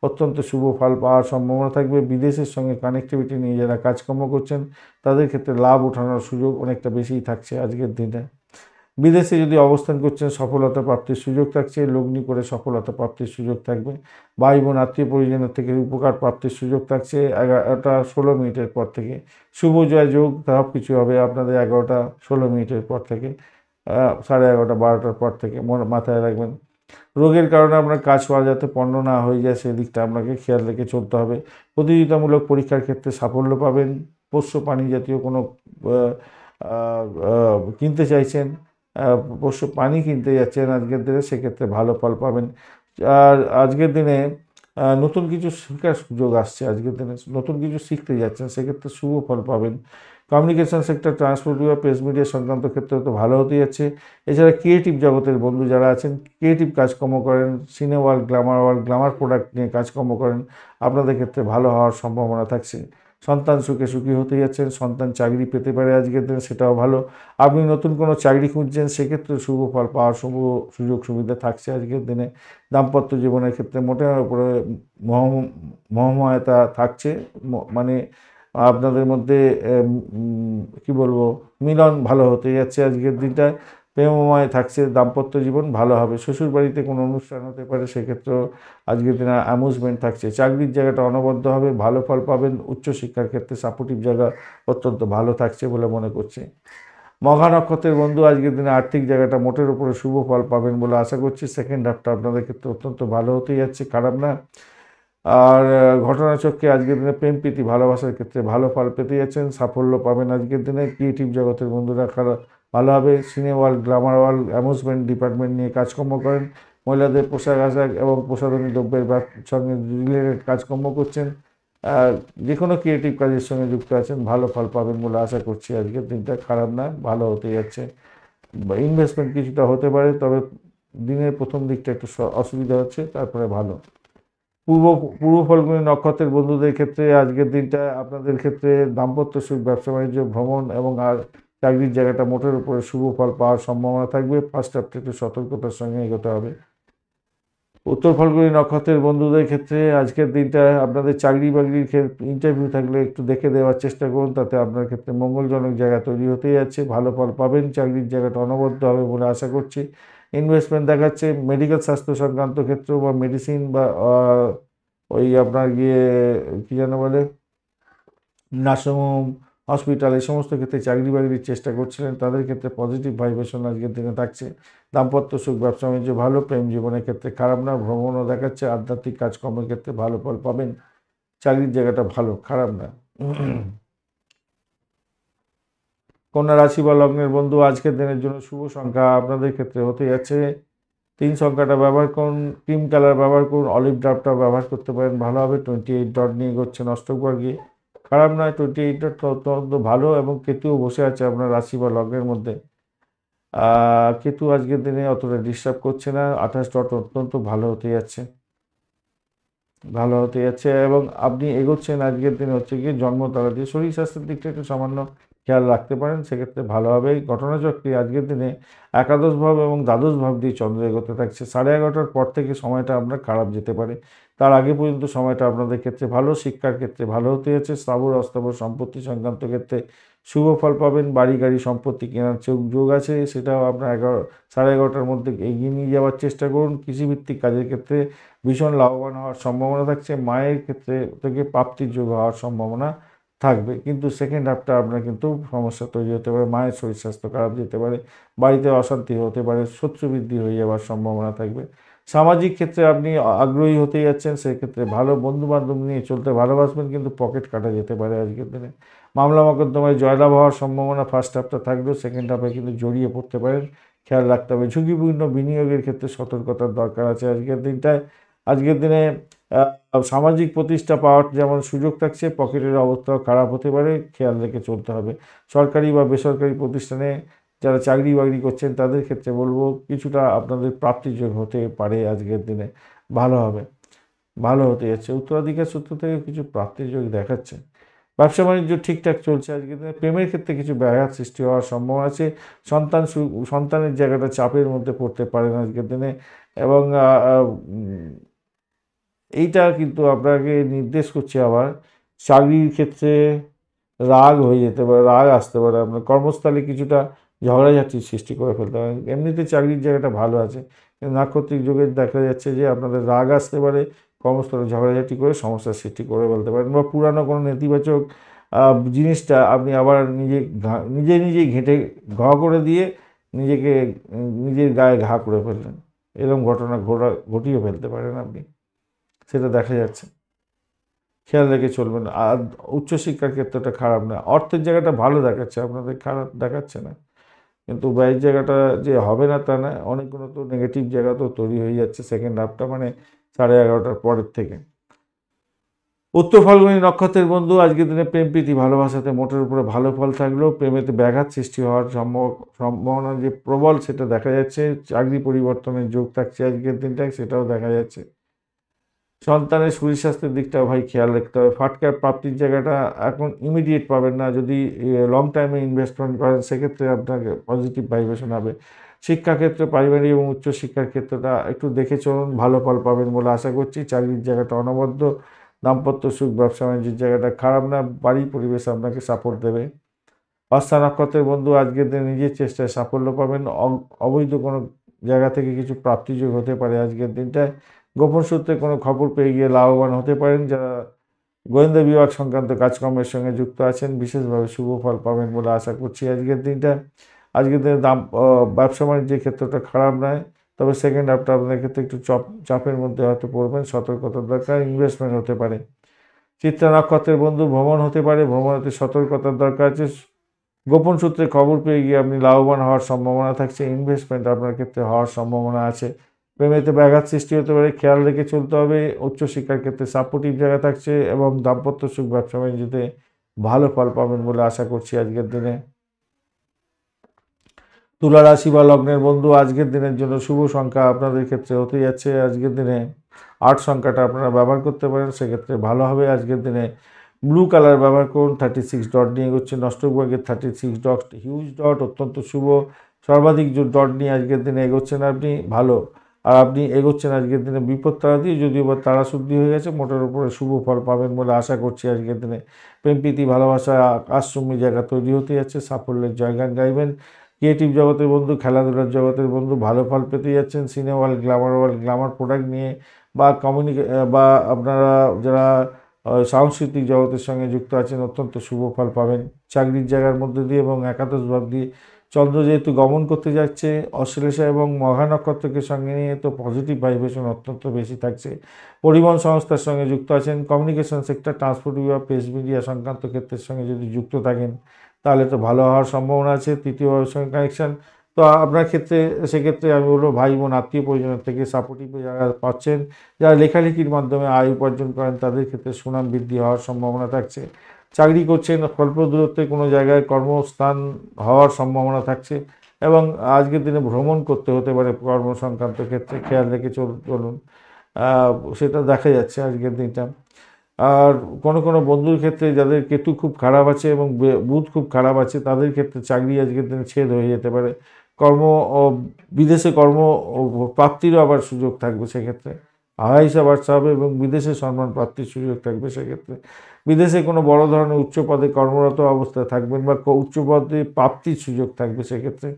অত্যন্ত শুভ ফল পাওয়ার সম্ভাবনা থাকবে। বিদেশের সঙ্গে কানেক্টিভিটি নিয়ে যারা কাজকর্ম করছেন তাদের ক্ষেত্রে লাভ ওঠানোর সুযোগ অনেকটা বেশিই থাকছে আজকের দিনে। বিদেশে যদি অবস্থান করছেন সফলতা প্রাপ্তির সুযোগ থাকছে, লগ্নি করে সফলতা প্রাপ্তির সুযোগ থাকবে। ভাই বোন আত্মীয় পরিজনের থেকে উপকার প্রাপ্তির সুযোগ থাকছে 11টা 16 মিনিটের পর থেকে। শুভ জয় যোগ সব কিছু হবে আপনাদের 11টা 16 মিনিটের পর থেকে, 11:30 12টার পর থেকে মাথায় রাখবেন। রোগের কারণে আপনার কাজ হওয়া যাতে পণ্য না হয়ে যায় সেদিকটা আপনাকে খেয়াল রেখে চলতে হবে। প্রতিযোগিতামূলক পরীক্ষার ক্ষেত্রে সাফল্য পাবেন। পোষ্য প্রাণী জাতীয় কোনো কিনতে চাইছেন, পোষ্য প্রাণী কিনতে যাচ্ছেন আজকের দিনে, সেক্ষেত্রে ভালো ফল পাবেন। আর আজকের দিনে নতুন কিছু শেখার সুযোগ আসছে, আজকের দিনে নতুন কিছু শিখতে যাচ্ছেন, সেক্ষেত্রে শুভ ফল পাবেন। কমিউনিকেশন সেক্টর, ট্রান্সপোর্ট বা প্রেস মিডিয়া সংক্রান্ত ক্ষেত্রে তো ভালো হতে যাচ্ছে। এছাড়া ক্রিয়েটিভ জগতের বন্ধু যারা আছেন, ক্রিয়েটিভ কাজকর্ম করেন, সিনে ওয়ার্ল্ড, গ্ল্যামার প্রোডাক্ট নিয়ে কাজকর্ম করেন, আপনাদের ক্ষেত্রে ভালো হওয়ার সম্ভাবনা থাকছে। সন্তান সুখী হতে যাচ্ছেন, সন্তান চাকরি পেতে পারে আজকের দিনে, সেটাও ভালো। আপনি নতুন কোনো চাকরি খুঁজছেন, সেক্ষেত্রে শুভ ফল পাওয়ার সুযোগ সুবিধা থাকছে আজকের দিনে। দাম্পত্য জীবনের ক্ষেত্রে মোটের উপরে মহময়তা থাকছে, মানে আপনাদের মধ্যে কি বলবো, মিলন ভালো হতে যাচ্ছে আজকের দিনটায়, প্রেমময় থাকছে, দাম্পত্য জীবন ভালো হবে। শ্বশুর বাড়িতে কোনো অনুষ্ঠান হতে পারে, সেক্ষেত্রেও আজকের দিনে অ্যামুজমেন্ট থাকছে। চাকরির জায়গাটা অনবদ্য হবে, ভালো ফল পাবেন। উচ্চশিক্ষার ক্ষেত্রে সাপোর্টিভ জায়গা অত্যন্ত ভালো থাকছে বলে মনে করছি। মঘা নক্ষত্রের বন্ধু আজকের দিনে আর্থিক জায়গাটা মোটের উপরে শুভ ফল পাবেন বলে আশা করছি। সেকেন্ড হাফটা আপনাদের ক্ষেত্রে অত্যন্ত ভালো হতেই যাচ্ছে, খারাপ না। আর ঘটনাচক্রে আজকের দিনে প্রেম প্রীতি ভালোবাসার ক্ষেত্রে ভালো ফল পেতে যাচ্ছেন, সাফল্য পাবেন আজকের দিনে। ক্রিয়েটিভ জগতের বন্ধুরা ভালো হবে। সিনে world, Glamour world, amusement department নিয়ে কাজকর্ম করেন, মহিলাদের পোশাক আশাক এবং প্রসাধনী দ্রব্যের সঙ্গে রিলেটেড কাজকর্ম করছেন, যে কোনো ক্রিয়েটিভ কাজের সঙ্গে যুক্ত আছেন, ভালো ফল পাবেন বলে আশা করছি। আজকের দিনটা খারাপ না, ভালো হতে যাচ্ছে। ইনভেস্টমেন্ট কিছুটা হতে পারে, তবে দিনের প্রথম দিকটা একটু অসুবিধা হচ্ছে, তারপরে ভালো। পূর্ব ফলগুনি নক্ষত্রের বন্ধুদের ক্ষেত্রে আজকের দিনটা আপনাদের ক্ষেত্রে দাম্পত্য সুখ, ব্যবসা বাণিজ্য, ভ্রমণ এবং আর চাকরির জায়গাটা মোটের উপরে শুভ ফল পাওয়ার সম্ভাবনা থাকবে। ফার্স্ট হাফটা একটু সতর্কতার সঙ্গে এগোতে হবে। উত্তর ফলগুনি নক্ষত্রের বন্ধুদের ক্ষেত্রে আজকের দিনটা আপনাদের চাকরি বাকরির ইন্টারভিউ থাকলে একটু দেখে দেওয়ার চেষ্টা করুন, তাতে আপনার ক্ষেত্রে মঙ্গলজনক জায়গা তৈরি হতে যাচ্ছে, ভালো ফল পাবেন। চাকরির জায়গাটা অনবদ্য হবে বলে আশা করছি। ইনভেস্টমেন্ট দেখাচ্ছে মেডিকেল স্বাস্থ্য সংক্রান্ত ক্ষেত্র বা মেডিসিন বা ওই আপনার গিয়ে কী যেন বলে, নার্সিংহোম, হসপিটাল, এই সমস্ত ক্ষেত্রে চাকরি বাকরির চেষ্টা করছিলেন, তাদের ক্ষেত্রে পজিটিভ ভাইব্রেশন আজকের দিনে থাকছে। দাম্পত্য সুখ, ব্যবসা বাণিজ্য ভালো, প্রেম জীবনের ক্ষেত্রে খারাপ না। ভ্রমণও দেখাচ্ছে, আধ্যাত্মিক কাজকর্মের ক্ষেত্রে ভালো ফল পাবেন। চাকরির জায়গাটা ভালো, খারাপ না। কন্যা রাশি বা লগ্নের বন্ধু আজকের দিনের জন্য শুভ সংখ্যা আপনাদের ক্ষেত্রে হতে যাচ্ছে 3 সংখ্যাটা ব্যবহার করুন, ক্রিম কালার ব্যবহার করুন, অলিভ ড্রাফটটা ব্যবহার করতে পারেন, ভালো হবে। 28 ডট নিয়ে এগোচ্ছেন অষ্টকবর্গে, খারাপ নয়। 28 ডট অত্যন্ত ভালো, এবং কেতুও বসে আছে আপনার রাশি বা লগ্নের মধ্যে। কেতু আজকের দিনে অতটা ডিস্টার্ব করছে না। 28 ডট অত্যন্ত ভালো হতে যাচ্ছে, ভালো হতে যাচ্ছে। এবং আপনি এগোচ্ছেন আজকের দিনে হচ্ছে গিয়ে জন্মতারা দিয়ে। শরীর স্বাস্থ্যের দিকটা একটু সামান্য খেয়াল রাখতে পারেন, সেক্ষেত্রে ভালো হবে। ঘটনাচক্রে আজকের দিনে একাদশ ভাব এবং দ্বাদশ ভাব দিয়ে চন্দ্র এগোতে থাকছে। 11:30টার পর থেকে সময়টা আপনার খারাপ যেতে পারে, তার আগে পর্যন্ত সময়টা আপনাদের ক্ষেত্রে ভালো। শিক্ষার ক্ষেত্রে ভালো হতে যাচ্ছে। স্থাবর অস্থাবর সম্পত্তি সংক্রান্ত ক্ষেত্রে শুভ ফল পাবেন। বাড়ি গাড়ি সম্পত্তি কেনার যোগ আছে, সেটাও আপনার 11:30টার মধ্যে এগিয়ে নিয়ে যাওয়ার চেষ্টা করুন। কৃষিভিত্তিক কাজের ক্ষেত্রে ভীষণ লাভবান হওয়ার সম্ভাবনা থাকছে। মায়ের ক্ষেত্রে থেকে প্রাপ্তির যোগ হওয়ার সম্ভাবনা থাকবে, কিন্তু সেকেন্ড হাফটা আপনার কিন্তু সমস্যা তৈরি হতে পারে। মায়ের শরীর স্বাস্থ্য খারাপ যেতে পারে, বাড়িতে অশান্তি হতে পারে, শত্রু বৃদ্ধি হয়ে যাওয়ার সম্ভাবনা থাকবে। সামাজিক ক্ষেত্রে আপনি আগ্রহী হতে যাচ্ছেন, সেক্ষেত্রে ভালো। বন্ধু বান্ধব নিয়ে চলতে ভালোবাসবেন, কিন্তু পকেট কাটা যেতে পারে আজকের দিনে। মামলা মোকদ্দমায় জয়লাভ হওয়ার সম্ভাবনা ফার্স্ট হাফটা থাকলেও সেকেন্ড হাফে কিন্তু জড়িয়ে পড়তে পারেন, খেয়াল রাখতে হবে। ঝুঁকিপূর্ণ বিনিয়োগের ক্ষেত্রে সতর্কতার দরকার আছে আজকের দিনটায়। আজকের দিনে সামাজিক প্রতিষ্ঠা পাওয়ার যেমন সুযোগ থাকছে, পকেটের অবস্থাও খারাপ হতে পারে, খেয়াল রেখে চলতে হবে। সরকারি বা বেসরকারি প্রতিষ্ঠানে যারা চাকরি বাকরি করছেন, তাদের ক্ষেত্রে বলবো কিছুটা আপনাদের প্রাপ্তিযোগ হতে পারে আজকের দিনে, ভালো হবে, ভালো হতে যাচ্ছে। উত্তরাধিকার সূত্র থেকে কিছু প্রাপ্তিযোগ দেখাচ্ছে। ব্যবসা বাণিজ্য ঠিকঠাক চলছে আজকের দিনে। প্রেমের ক্ষেত্রে কিছু ব্যাঘাত সৃষ্টি হওয়ার সম্ভাবনা আছে। সন্তানের জায়গাটা চাপের মধ্যে পড়তে পারেন আজকের দিনে। এবং এইটা কিন্তু আপনাকে নির্দেশ করছে আবার চাকরির ক্ষেত্রে রাগ হয়ে যেতে পারে, রাগ আসতে পারে, আপনার কর্মস্থলে কিছুটা ঝগড়াঝাটির সৃষ্টি করে ফেলতে পারে। এমনিতে চাকরির জায়গাটা ভালো আছে, কিন্তু নাক্ষত্রিক যোগে দেখা যাচ্ছে যে আপনাদের রাগ আসতে পারে, কর্মস্থলে ঝগড়াঝাটি করে সমস্যার সৃষ্টি করে ফেলতে পারেন, বা পুরানো কোনো নেতিবাচক জিনিসটা আপনি আবার নিজেই ঘেঁটে করে দিয়ে নিজেকে নিজের গায়ে ঘা করে ফেললেন, এরকম ঘটনা ঘটিয়ে ফেলতে পারেন আপনি, সেটা দেখা যাচ্ছে। খেয়াল রেখে চলবেন। আর উচ্চশিক্ষার ক্ষেত্রটা খারাপ না, অর্থের জায়গাটা ভালো দেখাচ্ছে, আপনাদের খারাপ দেখাচ্ছে না। কিন্তু ব্যয়ের জায়গাটা যে হবে না তা না, অনেকগুলো তো নেগেটিভ জায়গা তো তৈরি হয়ে যাচ্ছে সেকেন্ড হাফটা, মানে 11:30টার পরের থেকে। উত্তর ফাল্গুনী নক্ষত্রের বন্ধু, আজকের দিনে প্রেম প্রীতি ভালোবাসাতে মোটের উপরে ভালো ফল থাকলেও প্রেমেতে ব্যাঘাত সৃষ্টি হওয়ার সম্ভাবনা যে প্রবল সেটা দেখা যাচ্ছে। চাকরি পরিবর্তনের যোগ থাকছে আজকের দিনটায়, সেটাও দেখা যাচ্ছে। সন্তানের শরীর স্বাস্থ্যের দিকটাও ভাই খেয়াল রাখতে হবে। ফাটকার প্রাপ্তির জায়গাটা এখন ইমিডিয়েট পাবেন না, যদি লং টাইমে ইনভেস্টমেন্ট করেন সেক্ষেত্রে আপনাকে পজিটিভ ভাইব্রেশন হবে। শিক্ষাক্ষেত্রে পারিবারিক এবং উচ্চশিক্ষার ক্ষেত্রটা একটু দেখে চলুন, ভালো ফল পাবেন বলে আশা করছি। চাকরির জায়গাটা অনবদ্য, দাম্পত্য সুখ, ব্যবসা বাণিজ্যের জায়গাটা খারাপ না, বাড়ির পরিবেশ আপনাকে সাপোর্ট দেবে। হস্তা নক্ষত্রের বন্ধু, আজকের দিনে নিজের চেষ্টায় সাফল্য পাবেন। অবৈধ কোনো জায়গা থেকে কিছু প্রাপ্তিযোগ হতে পারে আজকের দিনটায়। গোপন সূত্রে কোনো খবর পেয়ে গিয়ে লাভবান হতে পারেন। যারা গোয়েন্দা বিভাগ সংক্রান্ত কাজকর্মের সঙ্গে যুক্ত আছেন বিশেষভাবে শুভ ফল পাবেন বলে আশা করছি আজকের দিনটা। আজকের দিনে ব্যবসা বাণিজ্যের ক্ষেত্রটা খারাপ নয়, তবে সেকেন্ড হাফটা আপনাদের ক্ষেত্রে একটু চাপের মধ্যে হয়তো পড়বেন, সতর্কতার দরকার। ইনভেস্টমেন্ট হতে পারে। চিত্রা নক্ষত্রের বন্ধু, ভ্রমণ হতে পারে, ভ্রমণেতে সতর্কতার দরকার আছে। গোপন সূত্রে খবর পেয়ে গিয়ে আপনি লাভবান হওয়ার সম্ভাবনা থাকছে। ইনভেস্টমেন্ট আপনার ক্ষেত্রে হওয়ার সম্ভাবনা আছে। প্রেমেতে ব্যাঘাত সৃষ্টি হতে পারে, খেয়াল রেখে চলতে হবে। উচ্চশিক্ষার ক্ষেত্রে সাপোর্টিভ জায়গা থাকছে এবং দাম্পত্য সুখ, ব্যবসা বাণিজ্যতে ভালো ফল পাবেন বলে আশা করছি আজকের দিনে। তুলা রাশি বা লগ্নের বন্ধু, আজকের দিনের জন্য শুভ সংখ্যা আপনাদের ক্ষেত্রে হতে যাচ্ছে আজকের দিনে 8 সংখ্যাটা আপনারা ব্যবহার করতে পারেন, সেক্ষেত্রে ভালো হবে। আজকের দিনে ব্লু কালার ব্যবহার করুন। 36 ডট নিয়ে এগোচ্ছে নষ্টভাগের 36 ডট, হিউজ ডট, অত্যন্ত শুভ। সর্বাধিক ডট নিয়ে আজকের দিনে এগোচ্ছেন আপনি, ভালো। আর আপনি এগোচ্ছেন আজকের দিনে বিপদ তারা দিয়ে, যদিও বা তারা শুদ্ধি হয়ে গেছে, মোটের উপরে শুভ ফল পাবেন বলে আশা করছি আজকের দিনে। প্রেম প্রীতি ভালোবাসা আশ্রমী জায়গা তৈরি হতে যাচ্ছে, সাফল্যের জয়গান গাইবেন। ক্রিয়েটিভ জগতের বন্ধু, খেলাধুলার জগতের বন্ধু ভালো ফল পেতে যাচ্ছেন। সিনেমা হল, গ্ল্যামার প্রোডাক্ট নিয়ে বা বা আপনারা যারা সাংস্কৃতিক জগতের সঙ্গে যুক্ত আছেন অত্যন্ত শুভ ফল পাবেন। চাকরির জায়গার মধ্যে দিয়ে এবং একাদশ ভাব দিয়ে চন্দ্র যেহেতু গমন করতে যাচ্ছে, অশ্লেষা এবং মঘা নক্ষত্রকে সঙ্গে নিয়ে, তো পজিটিভ ভাইব্রেশন অত্যন্ত বেশি থাকছে। পরিবহন সংস্থার সঙ্গে যুক্ত আছেন, কমিউনিকেশন সেক্টর, ট্রান্সপোর্ট বিভাগ, প্রেস মিডিয়া সংক্রান্ত ক্ষেত্রের সঙ্গে যদি যুক্ত থাকেন তাহলে তো ভালো হওয়ার সম্ভাবনা আছে। তৃতীয় ভাবের সঙ্গে কানেকশান, তো আপনার ক্ষেত্রে সেক্ষেত্রে আমি বলবো ভাই বোন আত্মীয় পরিজনের থেকে সাপোর্টিভ যারা পাচ্ছেন, যারা লেখালেখির মাধ্যমে আয় উপার্জন করেন তাদের ক্ষেত্রে সুনাম বৃদ্ধি হওয়ার সম্ভাবনা থাকছে। চাকরি করছেন, স্বল্প দূরত্বে কোনো জায়গায় কর্মস্থান হওয়ার সম্ভাবনা থাকছে এবং আজকের দিনে ভ্রমণ করতে হতে পারে কর্ম সংক্রান্ত ক্ষেত্রে, খেয়াল রেখে চলুন। সেটা দেখা যাচ্ছে আজকের দিনটা। আর কোনো বন্ধুর ক্ষেত্রে যাদের কেতু খুব খারাপ আছে এবং বুধ খুব খারাপ আছে তাদের ক্ষেত্রে চাকরি আজকের দিনে ছেদ হয়ে যেতে পারে। কর্ম বিদেশে প্রাপ্তিরও আবার সুযোগ থাকবে সেক্ষেত্রে। আয়সা বাড়তে হবে এবং বিদেশে সম্মান প্রাপ্তির সুযোগ থাকবে সেক্ষেত্রে। বিদেশে কোনো বড় ধরনের উচ্চ পদে কর্মরত অবস্থায় থাকবেন বা উচ্চ পদে প্রাপ্তির সুযোগ থাকবে সেক্ষেত্রে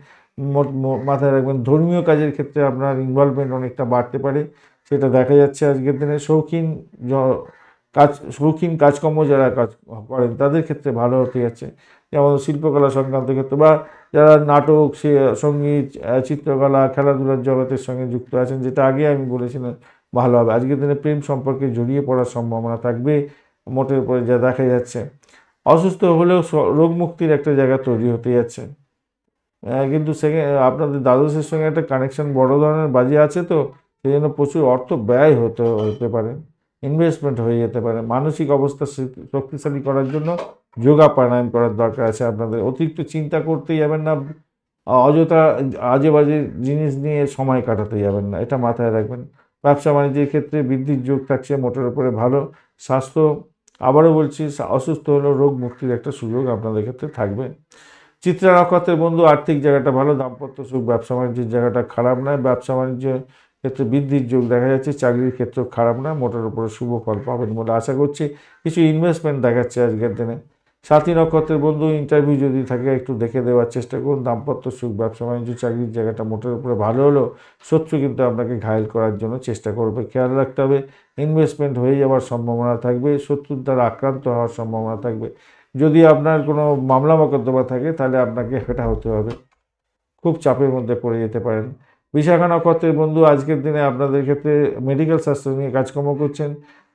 মাথায় রাখবেন। ধর্মীয় কাজের ক্ষেত্রে আপনার ইনভলভমেন্ট অনেকটা বাড়তে পারে, সেটা দেখা যাচ্ছে আজকের দিনে। শৌখিন কাজকর্ম যারা কাজ করেন তাদের ক্ষেত্রে ভালো হতে যাচ্ছে, যেমন শিল্পকলা সংক্রান্ত ক্ষেত্রে বা যারা নাটক, সঙ্গীত, চিত্রকলা, খেলাধুলার জগতের সঙ্গে যুক্ত আছেন, যেটা আগে আমি বলেছিলাম ভালো হবে। আজকের দিনে প্রেম সম্পর্কে জড়িয়ে পড়ার সম্ভাবনা থাকবে মোটের উপরে যা দেখা যাচ্ছে। অসুস্থ হলেও রোগ মুক্তির একটা জায়গা তৈরি হতে যাচ্ছে, কিন্তু আপনাদের দ্বাদশের সঙ্গে একটা কানেকশন বড় ধরনের বাজে আছে, তো সেই জন্য প্রচুর অর্থ ব্যয় হতে পারে, ইনভেস্টমেন্ট হয়ে যেতে পারে। মানসিক অবস্থা শক্তিশালী করার জন্য যোগা প্রাণায়াম করার দরকার আছে আপনাদের। অতিরিক্ত চিন্তা করতে যাবেন না, অযথা আজে বাজে জিনিস নিয়ে সময় কাটাতে যাবেন না, এটা মাথায় রাখবেন। ব্যবসা বাণিজ্যের ক্ষেত্রে বৃদ্ধির যোগ থাকছে, মোটের উপরে ভালো। স্বাস্থ্য, আবারও বলছি, অসুস্থ হলেও রোগ মুক্তির একটা সুযোগ আপনাদের ক্ষেত্রে থাকবে। চিত্রা নক্ষত্রের বন্ধু, আর্থিক জায়গাটা ভালো, দাম্পত্য সুখ, ব্যবসা বাণিজ্যের জায়গাটা খারাপ নয়। ব্যবসা বাণিজ্যের ক্ষেত্রে বৃদ্ধির যোগ দেখা যাচ্ছে, চাকরির ক্ষেত্রেও খারাপ নয়, মোটের উপরে শুভ ফল পাবেন বলে আশা করছি। কিছু ইনভেস্টমেন্ট দেখাচ্ছে আজকের দিনে। সাথী নক্ষত্রের বন্ধু, ইন্টারভিউ যদি থাকে একটু দেখে দেওয়ার চেষ্টা করুন। দাম্পত্য সুখ, ব্যবসা বাণিজ্য, চাকরির জায়গাটা মোটের উপরে ভালো হলেও শত্রু কিন্তু আপনাকে ঘায়েল করার জন্য চেষ্টা করবে, খেয়াল রাখতে হবে। ইনভেস্টমেন্ট হয়ে যাওয়ার সম্ভাবনা থাকবে, শত্রুর দ্বারা আক্রান্ত হওয়ার সম্ভাবনা থাকবে। যদি আপনার কোনো মামলা মোকদ্দমা থাকে তাহলে আপনাকে হেটা হতে হবে, খুব চাপের মধ্যে পড়ে যেতে পারেন। বিশাখা নক্ষত্রের বন্ধু, আজকের দিনে আপনাদের ক্ষেত্রে মেডিকেল স্বাস্থ্য নিয়ে কাজকর্ম করছেন,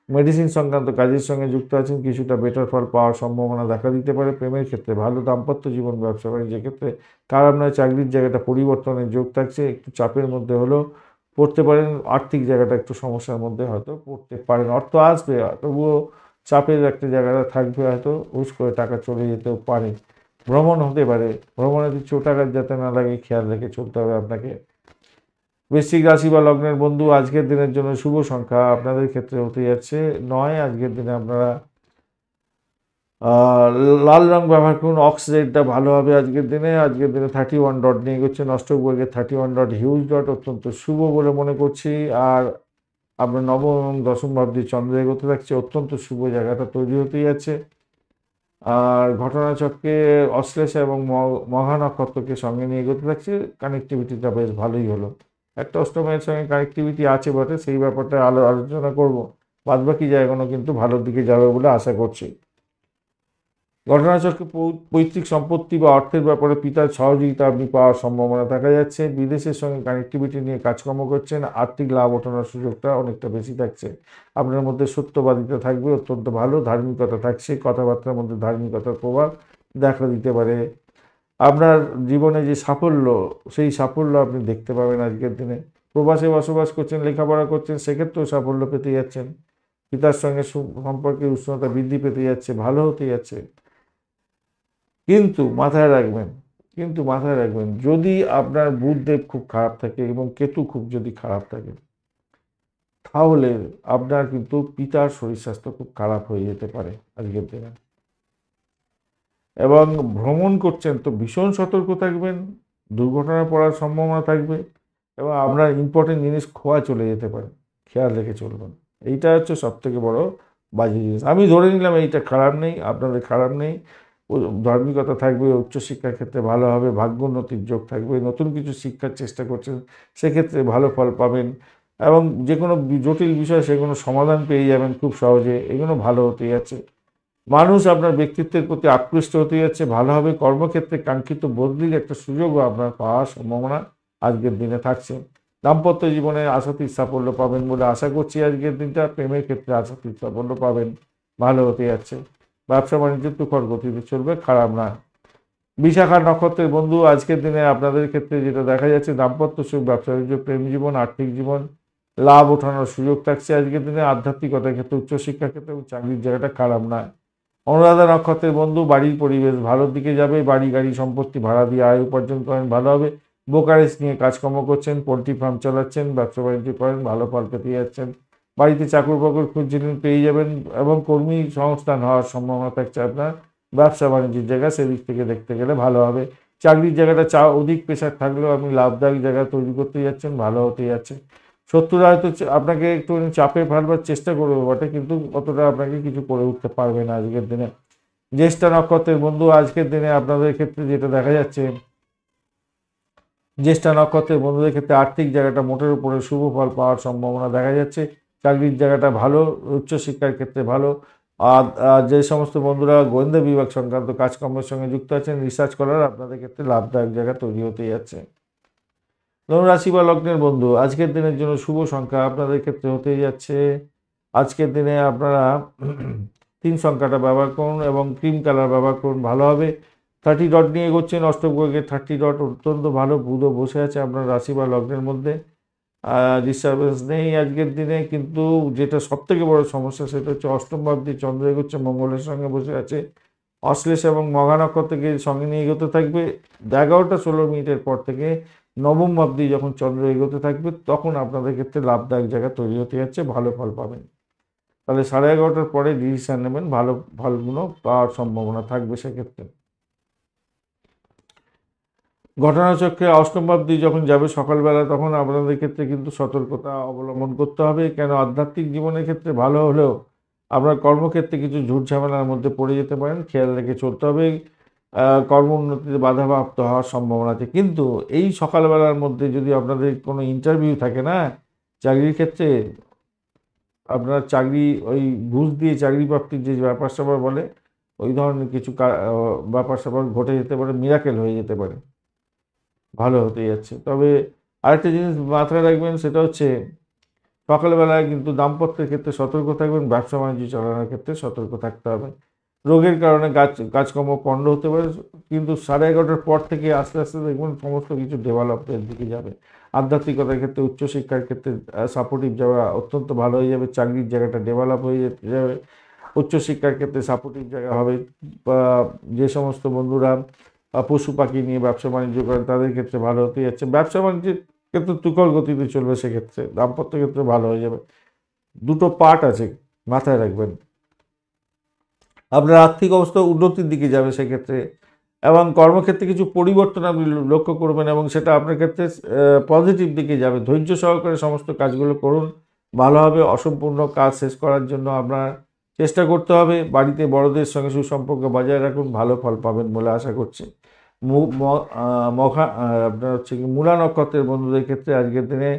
মেডিসিন সংক্রান্ত কাজের সঙ্গে যুক্ত আছেন, কিছুটা বেটার ফল পাওয়ার সম্ভাবনা দেখা দিতে পারে। প্রেমের ক্ষেত্রে ভালো, দাম্পত্য জীবন, ব্যবসা বাণিজ্যের ক্ষেত্রে খারাপ নয়। চাকরির জায়গাটা পরিবর্তনের যোগ থাকছে, একটু চাপের মধ্যে হলেও পড়তে পারেন। আর্থিক জায়গাটা একটু সমস্যার মধ্যে হয়তো পড়তে পারেন। অর্থ আসবে, তবুও চাপের একটা জায়গাটা থাকবে, হয়তো হুশ করে টাকা চলে যেতেও পারে। ভ্রমণ হতে পারে, ভ্রমণে চোটাঘাত যাতে না লাগে খেয়াল রেখে চলতে হবে আপনাকে। বৃশ্চিক রাশি বা লগ্নের বন্ধু, আজকের দিনের জন্য শুভ সংখ্যা আপনাদের ক্ষেত্রে হতে যাচ্ছে 9। আজকের দিনে আপনারা আহ, লাল রং ব্যবহার করুন, অক্স রেডটা ভালো হবে আজকের দিনে। আজকের দিনে 31 ডট নিয়ে এগোচ্ছেন, অষ্টক বর্গের 31 ডট হিউজ ডট, অত্যন্ত শুভ বলে মনে করছি। আর আপনার নবম এবং দশম ভাবটি চন্দ্র এগোতে থাকছে, অত্যন্ত শুভ জায়গাটা তৈরি হতে যাচ্ছে। আর ঘটনাচক্রে অশ্লেষা এবং মঘা নক্ষত্রকে সঙ্গে নিয়ে এগোতে থাকছে, কানেক্টিভিটিটা বেশ ভালোই হলো। একটা অষ্টমের সঙ্গে কানেক্টিভিটি আছে বটে, সেই ব্যাপারটা আলোচনা করব। বাদবাকি জায়গাগুলো কিন্তু ভালোর দিকে যাবে বলে আশা করছি। ঘটনাচক্রে পৈতৃক সম্পত্তি বা অর্থের ব্যাপারে পিতার সহযোগিতা আপনি পাওয়ার সম্ভাবনা দেখা যাচ্ছে। বিদেশের সঙ্গে কানেক্টিভিটি নিয়ে কাজকর্ম করছেন, আর্থিক লাভ ওঠানোর সুযোগটা অনেকটা বেশি থাকছে। আপনার মধ্যে সত্যবাদিতা থাকবে, অত্যন্ত ভালো। ধার্মিকতা থাকছে, কথাবার্তার মধ্যে ধার্মিকতার প্রভাব দেখা দিতে পারে। আপনার জীবনে যে সাফল্য, সেই সাফল্য আপনি দেখতে পাবেন আজকের দিনে। প্রবাসে বসবাস করছেন, লেখাপড়া করছেন, সেক্ষেত্রেও সাফল্য পেতে যাচ্ছেন। পিতার সঙ্গে সম্পর্কের উষ্ণতা বৃদ্ধি পেতে যাচ্ছে, ভালো হতে যাচ্ছে। কিন্তু মাথায় রাখবেন, যদি আপনার বুধদেব খুব খারাপ থাকে এবং কেতু খুব যদি খারাপ থাকে, তাহলে আপনার কিন্তু পিতার শরীর স্বাস্থ্য খুব খারাপ হয়ে যেতে পারে আজকের দিনে। এবং ভ্রমণ করছেন তো ভীষণ সতর্ক থাকবেন, দুর্ঘটনায় পড়ার সম্ভাবনা থাকবে এবং আপনার ইম্পর্টেন্ট জিনিস খোয়া চলে যেতে পারে, খেয়াল রেখে চলবেন। এইটা হচ্ছে সবথেকে বড় বাজে জিনিস। আমি ধরে নিলাম এইটা খারাপ নেই, আপনাদের খারাপ নেই। ধার্মিকতা থাকবে, উচ্চশিক্ষার ক্ষেত্রে ভালো হবে, ভাগ্যোন্নতির যোগ থাকবে, নতুন কিছু শিক্ষার চেষ্টা করছেন, সেক্ষেত্রে ভালো ফল পাবেন এবং যে কোনো জটিল বিষয় সেগুলো সমাধান পেয়ে যাবেন খুব সহজে। এগুলো ভালো হতে যাচ্ছে। মানুষ আপনার ব্যক্তিত্বের প্রতি আকৃষ্ট হতে যাচ্ছে, ভালো হবে। কর্মক্ষেত্রে কাঙ্ক্ষিত বদলির একটা সুযোগও আপনার পাওয়ার সম্ভাবনা আজকের দিনে থাকছে। দাম্পত্য জীবনে আশাতীত সাফল্য পাবেন বলে আশা করছি আজকের দিনটা। প্রেমের ক্ষেত্রে আশাতীত সাফল্য পাবেন, ভালো হতে যাচ্ছে। ব্যবসা বাণিজ্য তুখর গতিতে চলবে, খারাপ না। বিশাখা নক্ষত্রের বন্ধু, আজকের দিনে আপনাদের ক্ষেত্রে যেটা দেখা যাচ্ছে, দাম্পত্য সুখ, ব্যবসা বাণিজ্য, প্রেম জীবন, আর্থিক জীবন লাভ ওঠানোর সুযোগ থাকছে আজকের দিনে। আধ্যাত্মিকতার ক্ষেত্রে, উচ্চশিক্ষার ক্ষেত্রে এবং চাকরির জায়গাটা খারাপ নয়। অনুরাধা নক্ষত্রের বন্ধু, বাড়ির পরিবেশ ভালোর দিকে যাবে, বাড়ি গাড়ি সম্পত্তি ভাড়া দিয়ে আয় উপার্জন করেন, ভালো হবে। ব্রোকারেজ নিয়ে কাজকর্ম করছেন, পোলট্রি ফার্ম চালাচ্ছেন, ব্যবসা বাণিজ্য করেন, ভালো ফল পেতে যাচ্ছেন। বাড়িতে চাকর বাকর খুঁজছিলেন, পেয়ে যাবেন এবং কর্মী সংস্থান হওয়ার সম্ভাবনা থাকছে আপনার। ব্যবসা বাণিজ্যের জায়গা সেদিক থেকে দেখতে গেলে ভালো হবে। চাকরির জায়গাটা অধিক প্রেশার থাকলেও আপনি লাভদায়ক জায়গা তৈরি করতে যাচ্ছেন, ভালো হতে যাচ্ছে। শত্রুরা হয়তো আপনাকে একটু চাপে ফেলবার চেষ্টা করবে বটে, কিন্তু অতটা আপনাকে কিছু করে উঠতে পারবে না আজকের দিনে। জ্যেষ্ঠা নক্ষত্রের বন্ধু, আজকের দিনে আপনাদের ক্ষেত্রে যেটা দেখা যাচ্ছে, জ্যেষ্ঠা নক্ষত্রের বন্ধুদের ক্ষেত্রে আর্থিক জায়গাটা মোটের উপরে শুভ ফল পাওয়ার সম্ভাবনা দেখা যাচ্ছে। চাকরির জায়গাটা ভালো, উচ্চশিক্ষার ক্ষেত্রে ভালো। আর যে সমস্ত বন্ধুরা গোয়েন্দা বিভাগ সংক্রান্ত কাজকর্মের সঙ্গে যুক্ত আছেন, রিসার্চ করার, আপনাদের ক্ষেত্রে লাভদায়ক জায়গা তৈরি হতে যাচ্ছে। ধনু রাশি বা লগ্নের বন্ধু, আজকের দিনের জন্য শুভ সংখ্যা আপনাদের ক্ষেত্রে হতে যাচ্ছে, আজকের দিনে আপনারা 3 সংখ্যাটা ব্যবহার করুন এবং ক্রিম কালার ব্যবহার করুন, ভালো হবে। 30 ডট নিয়ে এগোচ্ছেন, অষ্টক বর্গের 30 ডট অত্যন্ত ভালো। বুধও বসে আছে আপনার রাশি বা লগ্নের মধ্যে, ডিস্টারবেন্স নেই আজকের দিনে। কিন্তু যেটা সবথেকে বড় সমস্যা, সেটা হচ্ছে অষ্টম ভাবটি চন্দ্র এগোচ্ছে, মঙ্গলের সঙ্গে বসে আছে। অশ্লেষ এবং মঘা নক্ষত্রকে সঙ্গে নিয়ে এগোতে থাকবে। 11টা 16 মিনিটের পর থেকে নবম ভাবটি যখন চন্দ্র এগোতে থাকবে, তখন আপনাদের ক্ষেত্রে লাভদায়ক জায়গা তৈরি হতে যাচ্ছে, ভালো ফল পাবেন। তাহলে 11:30টার পরে ডিসিশন নেবেন, ভালো ফলগুলো পাওয়ার সম্ভাবনা থাকবে সেক্ষেত্রে। ঘটনাচক্রে অষ্টম ভাবটি যখন যাবে সকালবেলা, তখন আপনাদের ক্ষেত্রে কিন্তু সতর্কতা অবলম্বন করতে হবে। কেন, আধ্যাত্মিক জীবনের ক্ষেত্রে ভালো হলেও আপনার কর্মক্ষেত্রে কিছু ঝুট ঝামেলার মধ্যে পড়ে যেতে পারেন, খেয়াল রেখে চলতে হবে। কর্ম উন্নতিতে বাধাপ্রাপ্ত হওয়ার সম্ভাবনা আছে। কিন্তু এই সকালবেলার মধ্যে যদি আপনাদের কোনো ইন্টারভিউ থাকে না, চাকরির ক্ষেত্রে, আপনার চাকরি ওই ঘুষ দিয়ে চাকরি প্রাপ্তির যে ব্যাপার স্যাপার বলে, ওই ধরনের কিছু ব্যাপার স্যাপার ঘটে যেতে পারে, মিরাকেল হয়ে যেতে পারে, ভালো হতে যাচ্ছে। তবে আরেকটা জিনিস মাথায় রাখবেন, সেটা হচ্ছে সকালবেলায় কিন্তু দাম্পত্যের ক্ষেত্রে সতর্ক থাকবেন, ব্যবসা বাণিজ্য চালানোর ক্ষেত্রে সতর্ক থাকতে হবে। রোগের কারণে কাজকর্ম পণ্ড হতে পারে, কিন্তু 11:30টার পর থেকে আস্তে আস্তে দেখবেন সমস্ত কিছু ডেভেলপের দিকে যাবে। আধ্যাত্মিকতার ক্ষেত্রে, উচ্চশিক্ষার ক্ষেত্রে সাপোর্টিভ যাওয়া অত্যন্ত ভালো হয়ে যাবে। চাকরির জায়গাটা ডেভেলপ হয়ে যাবে। উচ্চশিক্ষার ক্ষেত্রে সাপোর্টিভ জায়গা হবে। বা যে সমস্ত বন্ধুরা পশু পাখি নিয়ে ব্যবসা বাণিজ্য করেন তাদের ক্ষেত্রে ভালো হতে যাচ্ছে। ব্যবসা বাণিজ্যের ক্ষেত্রে তুখর গতিতে চলবে, সেক্ষেত্রে দাম্পত্য ক্ষেত্রে ভালো হয়ে যাবে। দুটো পার্ট আছে, মাথায় রাখবেন। আপনার আর্থিক অবস্থা উন্নতির দিকে যাবে সেক্ষেত্রে, এবং কর্মক্ষেত্রে কিছু পরিবর্তন আপনি লক্ষ্য করবেন, এবং সেটা আপনার ক্ষেত্রে পজিটিভ দিকে যাবে। ধৈর্য সহকারে সমস্ত কাজগুলো করুন, ভালো হবে। অসম্পূর্ণ কাজ শেষ করার জন্য আপনার চেষ্টা করতে হবে। বাড়িতে বড়দের সঙ্গে সুসম্পর্ক বজায় রাখুন, ভালো ফল পাবেন বলে আশা করছি। আপনার হচ্ছে কি মূলা নক্ষত্রের বন্ধুদের ক্ষেত্রে আজকের দিনে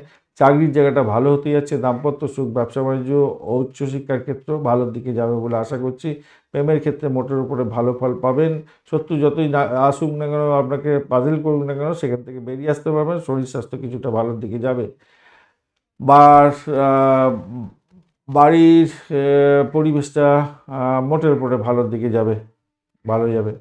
চাকরির জায়গাটা ভালো হতে যাচ্ছে। দাম্পত্য সুখ, ব্যবসা বাণিজ্য ও উচ্চশিক্ষার ক্ষেত্রেও ভালোর দিকে যাবে বলে আশা করছি। প্রেমের ক্ষেত্রে মোটের উপরে ভালো ফল পাবেন। শত্রু যতই না আসুক না কেন, আপনাকে পাজিল করুক না কেন, সেখান থেকে বেরিয়ে আসতে পারবেন। শরীর স্বাস্থ্য কিছুটা ভালোর দিকে যাবে। বা বাড়ির পরিবেশটা মোটের উপরে ভালোর দিকে যাবে, ভালো যাবে।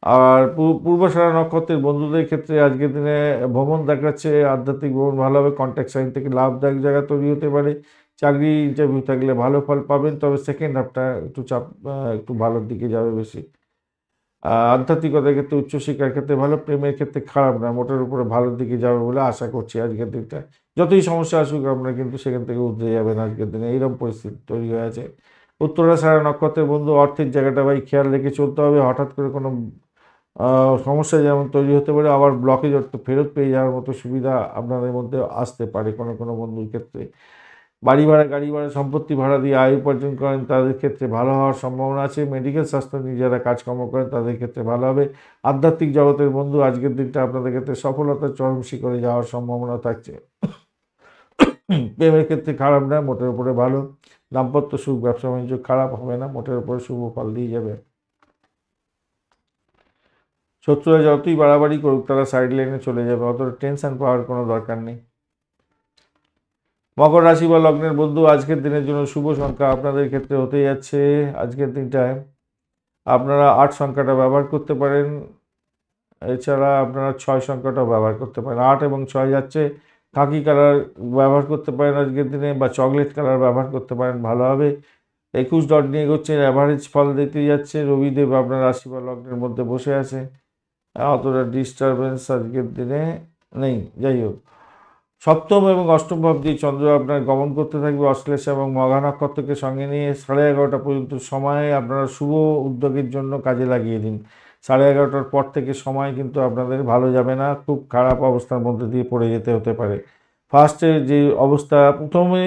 আর পূর্বাষাঢ়া নক্ষত্রের বন্ধুদের ক্ষেত্রে আজকের দিনে ভ্রমণ দেখাচ্ছে, আধ্যাত্মিক ভ্রমণ ভালো হবে। কন্ট্যাক্ট সাইন থেকে লাভদায়ক জায়গা তৈরি হতে পারে। চাকরি ইন্টারভিউ থাকলে ভালো ফল পাবেন, তবে সেকেন্ড হাফটা একটু ভালোর দিকে যাবে বেশি। আধ্যাত্মিকতার ক্ষেত্রে, উচ্চশিক্ষার ক্ষেত্রে ভালো, প্রেমের ক্ষেত্রে খারাপ না, মোটের উপরে ভালোর দিকে যাবে বলে আশা করছি। আজকের দিনটা যতই সমস্যা আসুক আপনারা কিন্তু সেখান থেকে উঠে যাবেন আজকের দিনে, এইরকম পরিস্থিতি তৈরি হয়ে আছে। উত্তরাষাঢ়া নক্ষত্রের বন্ধু, অর্থের জায়গাটা ভাই খেয়াল রেখে চলতে হবে। হঠাৎ করে কোনো সমস্যা যেমন তৈরি হতে পারে, আবার ব্লকেজ অর্থ ফেরত পেয়ে যাওয়ার মতো সুবিধা আপনাদের মধ্যে আসতে পারে কোনো কোনো বন্ধুর ক্ষেত্রে। বাড়ি ভাড়া, গাড়ি ভাড়া, সম্পত্তি ভাড়া দিয়ে আয় উপার্জন করেন তাদের ক্ষেত্রে ভালো হওয়ার সম্ভাবনা আছে। মেডিকেল স্বাস্থ্য নিয়ে যারা কাজকর্ম করেন তাদের ক্ষেত্রে ভালো হবে। আধ্যাত্মিক জগতের বন্ধু, আজকের দিনটা আপনাদের ক্ষেত্রে সফলতার চরম শিখরে যাওয়ার সম্ভাবনা থাকছে। প্রেমের ক্ষেত্রে খারাপ না, মোটের উপরে ভালো। দাম্পত্য সুখ, ব্যবসা বাণিজ্য খারাপ হবে না, মোটের উপরে শুভ ফল দিয়ে যাবে। শত্রুরা যতই বাড়াবাড়ি করুক তারা সাইড লাইনে চলে যাবে, অতটা টেনশন পাওয়ার কোনো দরকার নেই। মকর রাশি বা লগ্নের বন্ধু, আজকের দিনের জন্য শুভ সংখ্যা আপনাদের ক্ষেত্রে হতে যাচ্ছে আজকের দিনটায় আপনারা 8 সংখ্যাটা ব্যবহার করতে পারেন। এছাড়া আপনারা 6 সংখ্যাটাও ব্যবহার করতে পারেন। 8 এবং 6 যাচ্ছে। খাকি কালার ব্যবহার করতে পারেন আজকের দিনে, বা চকলেট কালার ব্যবহার করতে পারেন, ভালো হবে। 21 ডট নিয়ে এগোচ্ছে, অ্যাভারেজ ফল দিতে যাচ্ছে। রবিদেব আপনার রাশি বা লগ্নের মধ্যে বসে আছে, অতটা ডিস্টারবেন্স আজকের দিনে নেই। যাই হোক, সপ্তম এবং অষ্টম ভাব দিয়ে চন্দ্র আপনার গমন করতে থাকবে অশ্লেষা এবং মঘা নক্ষত্রকে সঙ্গে নিয়ে। 11:30 পর্যন্ত সময় আপনারা শুভ উদ্যোগের জন্য কাজে লাগিয়ে দিন। 11:30টার পর থেকে সময় কিন্তু আপনাদের ভালো যাবে না, খুব খারাপ অবস্থার মধ্যে দিয়ে পড়ে যেতে হতে পারে। ফার্স্টে যে অবস্থা, প্রথমে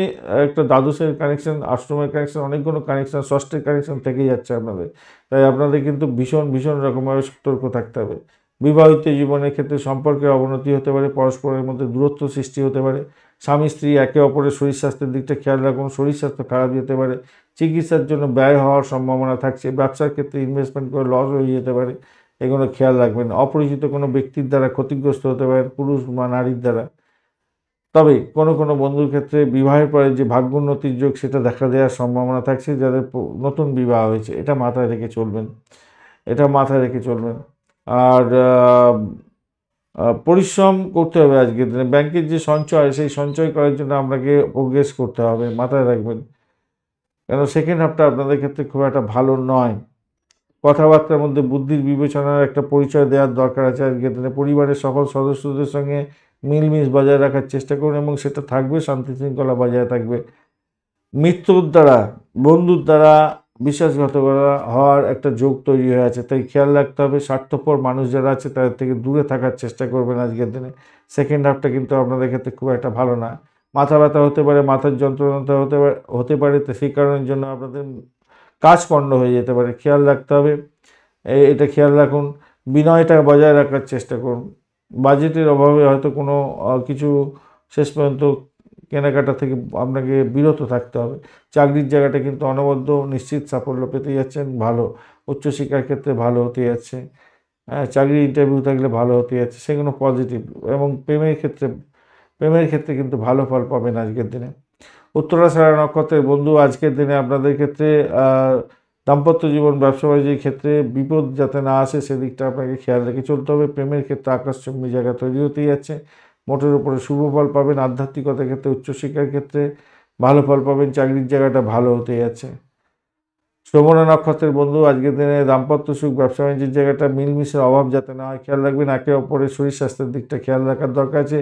একটা দ্বাদশের কানেকশন, অষ্টমের কানেকশন, অনেকগুলো কানেকশন, ষষ্ঠের কানেকশন থেকেই যাচ্ছে আপনাদের। তাই আপনাদের কিন্তু ভীষণ ভীষণ রকমভাবে সতর্ক থাকতে হবে। বিবাহিত জীবনের ক্ষেত্রে সম্পর্কের অবনতি হতে পারে, পরস্পরের মধ্যে দূরত্ব সৃষ্টি হতে পারে। স্বামী স্ত্রী একে অপরের শরীর স্বাস্থ্যের দিকটা খেয়াল রাখুন, শরীর স্বাস্থ্য খারাপ যেতে পারে। চিকিৎসার জন্য ব্যয় হওয়ার সম্ভাবনা থাকছে। ব্যবসার ক্ষেত্রে ইনভেস্টমেন্ট করে লস হয়ে যেতে পারে, এগুলো খেয়াল রাখবেন। অপরিচিত কোনো ব্যক্তির দ্বারা ক্ষতিগ্রস্ত হতে পারে, পুরুষ বা নারীর দ্বারা। তবে কোনো কোনো বন্ধুর ক্ষেত্রে বিবাহের পরে যে ভাগ্যোন্নতির যোগ সেটা দেখা দেওয়ার সম্ভাবনা থাকছে, যাদের নতুন বিবাহ হয়েছে। এটা মাথায় রেখে চলবেন, এটা মাথায় রেখে চলবেন। আর পরিশ্রম করতে হবে আজকের দিনে। ব্যাংকের যে সঞ্চয়, সেই সঞ্চয় করার জন্য আপনাকে প্রোগ্রেস করতে হবে, মাথায় রাখবেন। কেন সেকেন্ড হাফটা আপনাদের ক্ষেত্রে খুব একটা ভালো নয়। কথাবার্তার মধ্যে বুদ্ধির বিবেচনার একটা পরিচয় দেওয়ার দরকার আছে আজকের দিনে। পরিবারের সকল সদস্যদের সঙ্গে মিলমিশ বজায় রাখার চেষ্টা করুন, এবং সেটা থাকবে, শান্তি শৃঙ্খলা বজায় থাকবে। মিত্রর দ্বারা, বন্ধুর দ্বারা বিশ্বাসঘাতকতা হওয়ার একটা যোগ তৈরি হয়ে আছে, তাই খেয়াল রাখতে হবে। স্বার্থপর মানুষ যারা আছে তাদের থেকে দূরে থাকার চেষ্টা করবেন আজকের দিনে। সেকেন্ড হাফটা কিন্তু আপনাদের ক্ষেত্রে খুব একটা ভালো না। মাথা ব্যথা হতে পারে, মাথার যন্ত্রণা হতে পারে, তো সেই কারণের জন্য আপনাদের কাজ পণ্ড হয়ে যেতে পারে, খেয়াল রাখতে হবে। এটা খেয়াল রাখুন। বিনয়টা বজায় রাখার চেষ্টা করুন। বাজেটের অভাবে হয়তো কোনো কিছু শেষ পর্যন্ত কেনাকাটা থেকে আপনাকে বিরত থাকতে হবে। চাকরির জায়গাটা কিন্তু অনবদ্য নিশ্চিত সাফল্য পেতে যাচ্ছেন, ভালো। উচ্চশিক্ষার ক্ষেত্রে ভালো হতে যাচ্ছে, চাকরির ইন্টারভিউ থাকলে ভালো হতে যাচ্ছে, সেগুলো পজিটিভ। এবং প্রেমের ক্ষেত্রে কিন্তু ভালো ফল পাবেন আজকের দিনে। উত্তরাষাঢ়া নক্ষত্রের বন্ধু, আজকের দিনে আপনাদের ক্ষেত্রে দাম্পত্য জীবন, ব্যবসা বাণিজ্যের ক্ষেত্রে বিপদ যাতে না আসে সেদিকটা আপনাকে খেয়াল রেখে চলতে হবে। প্রেমের ক্ষেত্রে আকাশচুম্বী জায়গা তৈরি হতেই যাচ্ছে, মোটের উপরে শুভ ফল পাবেন। আধ্যাত্মিকতার ক্ষেত্রে, উচ্চশিক্ষার ক্ষেত্রে ভালো ফল পাবেন। চাকরির জায়গাটা ভালো হতে যাচ্ছে। শ্রবণা নক্ষত্রের বন্ধু, আজকের দিনে দাম্পত্য সুখ, ব্যবসা বাণিজ্যের জায়গাটা মিলমিশের অভাব যাতে না হয় খেয়াল রাখবেন। একে অপরের শরীর স্বাস্থ্যের দিকটা খেয়াল রাখার দরকার আছে।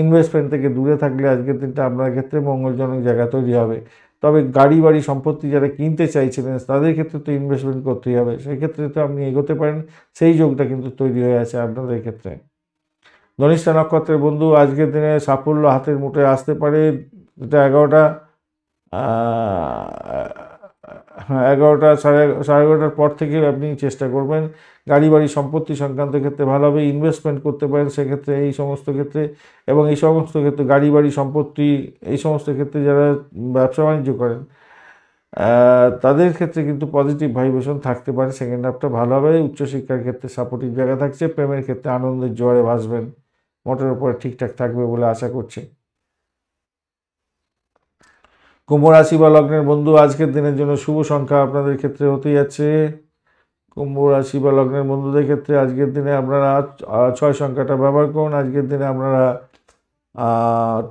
ইনভেস্টমেন্ট থেকে দূরে থাকলে আজকের দিনটা আপনার ক্ষেত্রে মঙ্গলজনক জায়গা তৈরি হবে। তবে গাড়ি বাড়ি সম্পত্তি যারা কিনতে চাইছিলেন তাদের ক্ষেত্রে তো ইনভেস্টমেন্ট করতেই হবে, সেক্ষেত্রে তো আপনি এগোতে পারেন, সেই যোগটা কিন্তু তৈরি হয়ে আছে আপনাদের ক্ষেত্রে। ধনিষ্ঠা নক্ষত্রের বন্ধু, আজকের দিনে সাফল্য হাতের মুঠোয় আসতে পারে। এটা 11টা হ্যাঁ, 11টা সাড়ে 11টার পর থেকে আপনি চেষ্টা করবেন। গাড়ি বাড়ি সম্পত্তি সংক্রান্ত ক্ষেত্রে ভালো হবে। ইনভেস্টমেন্ট করতে পারেন সেক্ষেত্রে, এই সমস্ত ক্ষেত্রে, এবং এই সমস্ত ক্ষেত্রে গাড়ি বাড়ি সম্পত্তি, এই সমস্ত ক্ষেত্রে যারা ব্যবসা বাণিজ্য করেন তাদের ক্ষেত্রে কিন্তু পজিটিভ ভাইব্রেশন থাকতে পারে। সেকেন্ড হাফটা ভালো হবে। উচ্চশিক্ষার ক্ষেত্রে সাপোর্টিভ জায়গা থাকছে। প্রেমের ক্ষেত্রে আনন্দের জোয়ারে ভাসবেন, মোটের উপরে ঠিকঠাক থাকবে বলে আশা করছি। কুম্ভ রাশি বা লগ্নের বন্ধু, আজকের দিনের জন্য শুভ সংখ্যা আপনাদের ক্ষেত্রে হতে যাচ্ছে, কুম্ভ রাশি বা লগ্নের বন্ধুদের ক্ষেত্রে আজকের দিনে আপনারা 6 সংখ্যাটা ব্যবহার করুন। আজকের দিনে আপনারা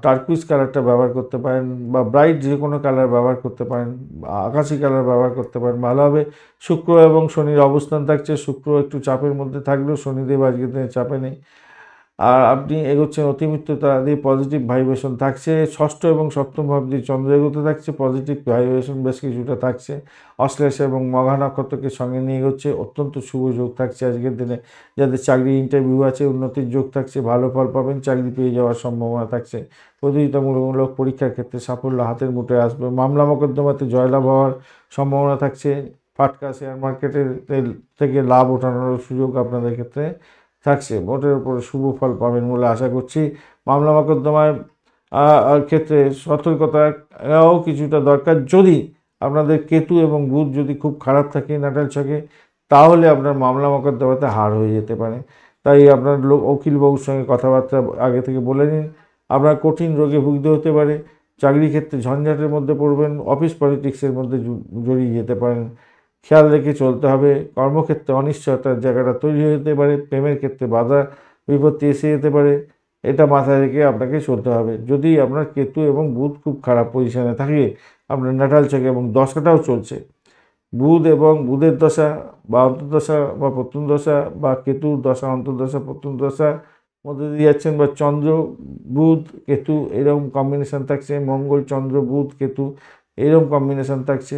টার্কুইজ কালারটা ব্যবহার করতে পারেন, বা ব্রাইট যে কোনো কালার ব্যবহার করতে পারেন, আকাশি কালার ব্যবহার করতে পারেন, ভালো হবে। শুক্র এবং শনির অবস্থান থাকছে। শুক্র একটু চাপের মধ্যে থাকলেও শনিদেব আজকের দিনে চাপে নেই। আর আপনি এগোচ্ছেন অতিমিত্রতা দিয়ে, পজিটিভ ভাইব্রেশন থাকছে। ষষ্ঠ এবং সপ্তম ভাব দিয়ে চন্দ্র এগোতে থাকছে, পজিটিভ ভাইব্রেশন বেশ কিছুটা থাকছে। অশ্লেষা এবং মঘা নক্ষত্রকে সঙ্গে নিয়ে এগোচ্ছে, অত্যন্ত শুভ যোগ থাকছে আজকের দিনে। যাদের চাকরি ইন্টারভিউ আছে উন্নতির যোগ থাকছে, ভালো ফল পাবেন, চাকরি পেয়ে যাওয়ার সম্ভাবনা থাকছে। প্রতিযোগিতামূলক পরীক্ষার ক্ষেত্রে সাফল্য হাতের মুঠোয় আসবে। মামলা মোকদ্দমাতে জয়লাভ হওয়ার সম্ভাবনা থাকছে। ফাটকা শেয়ার মার্কেটের থেকে লাভ ওঠানোর সুযোগ আপনাদের ক্ষেত্রে থাকছে। মোটের উপরে শুভ ফল পাবেন বলে আশা করছি। মামলা মোকদ্দমার ক্ষেত্রে সতর্কতাও কিছুটা দরকার। যদি আপনাদের কেতু এবং বুধ যদি খুব খারাপ থাকে নাটাল ছকে, তাহলে আপনার মামলা মোকদ্দমাতে হার হয়ে যেতে পারে। তাই আপনার উকিলবাবুর সঙ্গে কথাবার্তা আগে থেকে বলে নিন। আপনার কঠিন রোগে ভুগতে হতে পারে। চাকরি ক্ষেত্রে ঝঞ্ঝাটের মধ্যে পড়বেন, অফিস পলিটিক্সের মধ্যে জড়িয়ে যেতে পারেন, খেয়াল রেখে চলতে হবে। কর্মক্ষেত্রে অনিশ্চয়তার জায়গাটা তৈরি হয়ে যেতে পারে। প্রেমের ক্ষেত্রে বাধা বিপত্তি এসে যেতে পারে, এটা মাথায় রেখে আপনাকে চলতে হবে। যদি আপনার কেতু এবং বুধ খুব খারাপ পজিশনে থাকে, আপনার নাটাল ছকে এবং দশাটাও চলছে, বুধ এবং বুধের দশা বা অন্তর্দশা বা প্রত্যন্তদশা, বা কেতুর দশা অন্তর্দশা প্রত্যন্তদশা মধ্যে দিয়ে যাচ্ছেন, বা চন্দ্র বুধ কেতু এরকম কম্বিনেশান থাকছে, মঙ্গল চন্দ্র বুধ কেতু এরকম কম্বিনেশান থাকছে,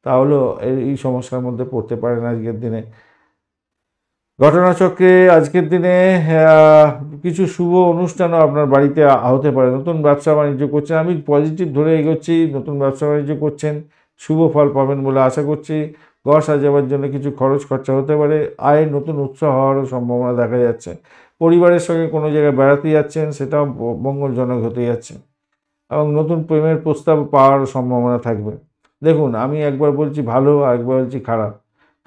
তাহলেও এই সমস্যার মধ্যে পড়তে পারেন আজকের দিনে। ঘটনাচক্রে আজকের দিনে কিছু শুভ অনুষ্ঠানও আপনার বাড়িতে হতে পারে। নতুন ব্যবসা বাণিজ্য করছেন, আমি পজিটিভ ধরে এগোচ্ছি, নতুন ব্যবসা বাণিজ্য করছেন, শুভ ফল পাবেন বলে আশা করছি। ঘর সাজাবার জন্য কিছু খরচ খরচা হতে পারে। আয়ের নতুন উৎস হওয়ারও সম্ভাবনা দেখা যাচ্ছে। পরিবারের সঙ্গে কোনো জায়গায় বেড়াতে যাচ্ছেন, সেটাও মঙ্গলজনক হতে যাচ্ছে, এবং নতুন প্রেমের প্রস্তাব পাওয়ার সম্ভাবনা থাকবে। দেখুন, আমি একবার বলছি ভালো, আর একবার বলছি খারাপ।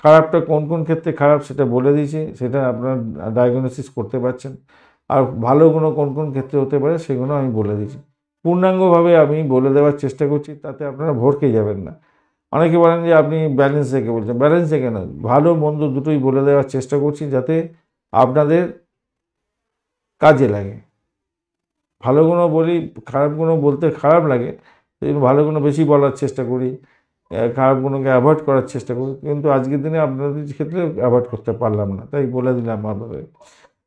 খারাপটা কোন কোন ক্ষেত্রে খারাপ সেটা বলে দিয়েছি, সেটা আপনার ডায়াগনোসিস করতে পারছেন। আর ভালোগুলো কোন কোন ক্ষেত্রে হতে পারে সেগুলো আমি বলে দিয়েছি। পূর্ণাঙ্গভাবে আমি বলে দেওয়ার চেষ্টা করছি, তাতে আপনারা ভড়কে যাবেন না। অনেকে বলেন যে আপনি ব্যালেন্স রেখে বলছেন, ব্যালেন্স রেখে না, ভালো মন্দ দুটোই বলে দেওয়ার চেষ্টা করছি, যাতে আপনাদের কাজে লাগে। ভালো গুণও বলি, খারাপ গুণও বলতে খারাপ লাগে, সেই জন্য ভালো গুণও বেশি বলার চেষ্টা করি, খারাপ গুণকে অ্যাভয়েড করার চেষ্টা করি। কিন্তু আজকের দিনে আপনাদের ক্ষেত্রে অ্যাভয়েড করতে পারলাম না, তাই বলে দিলাম আপনাদের।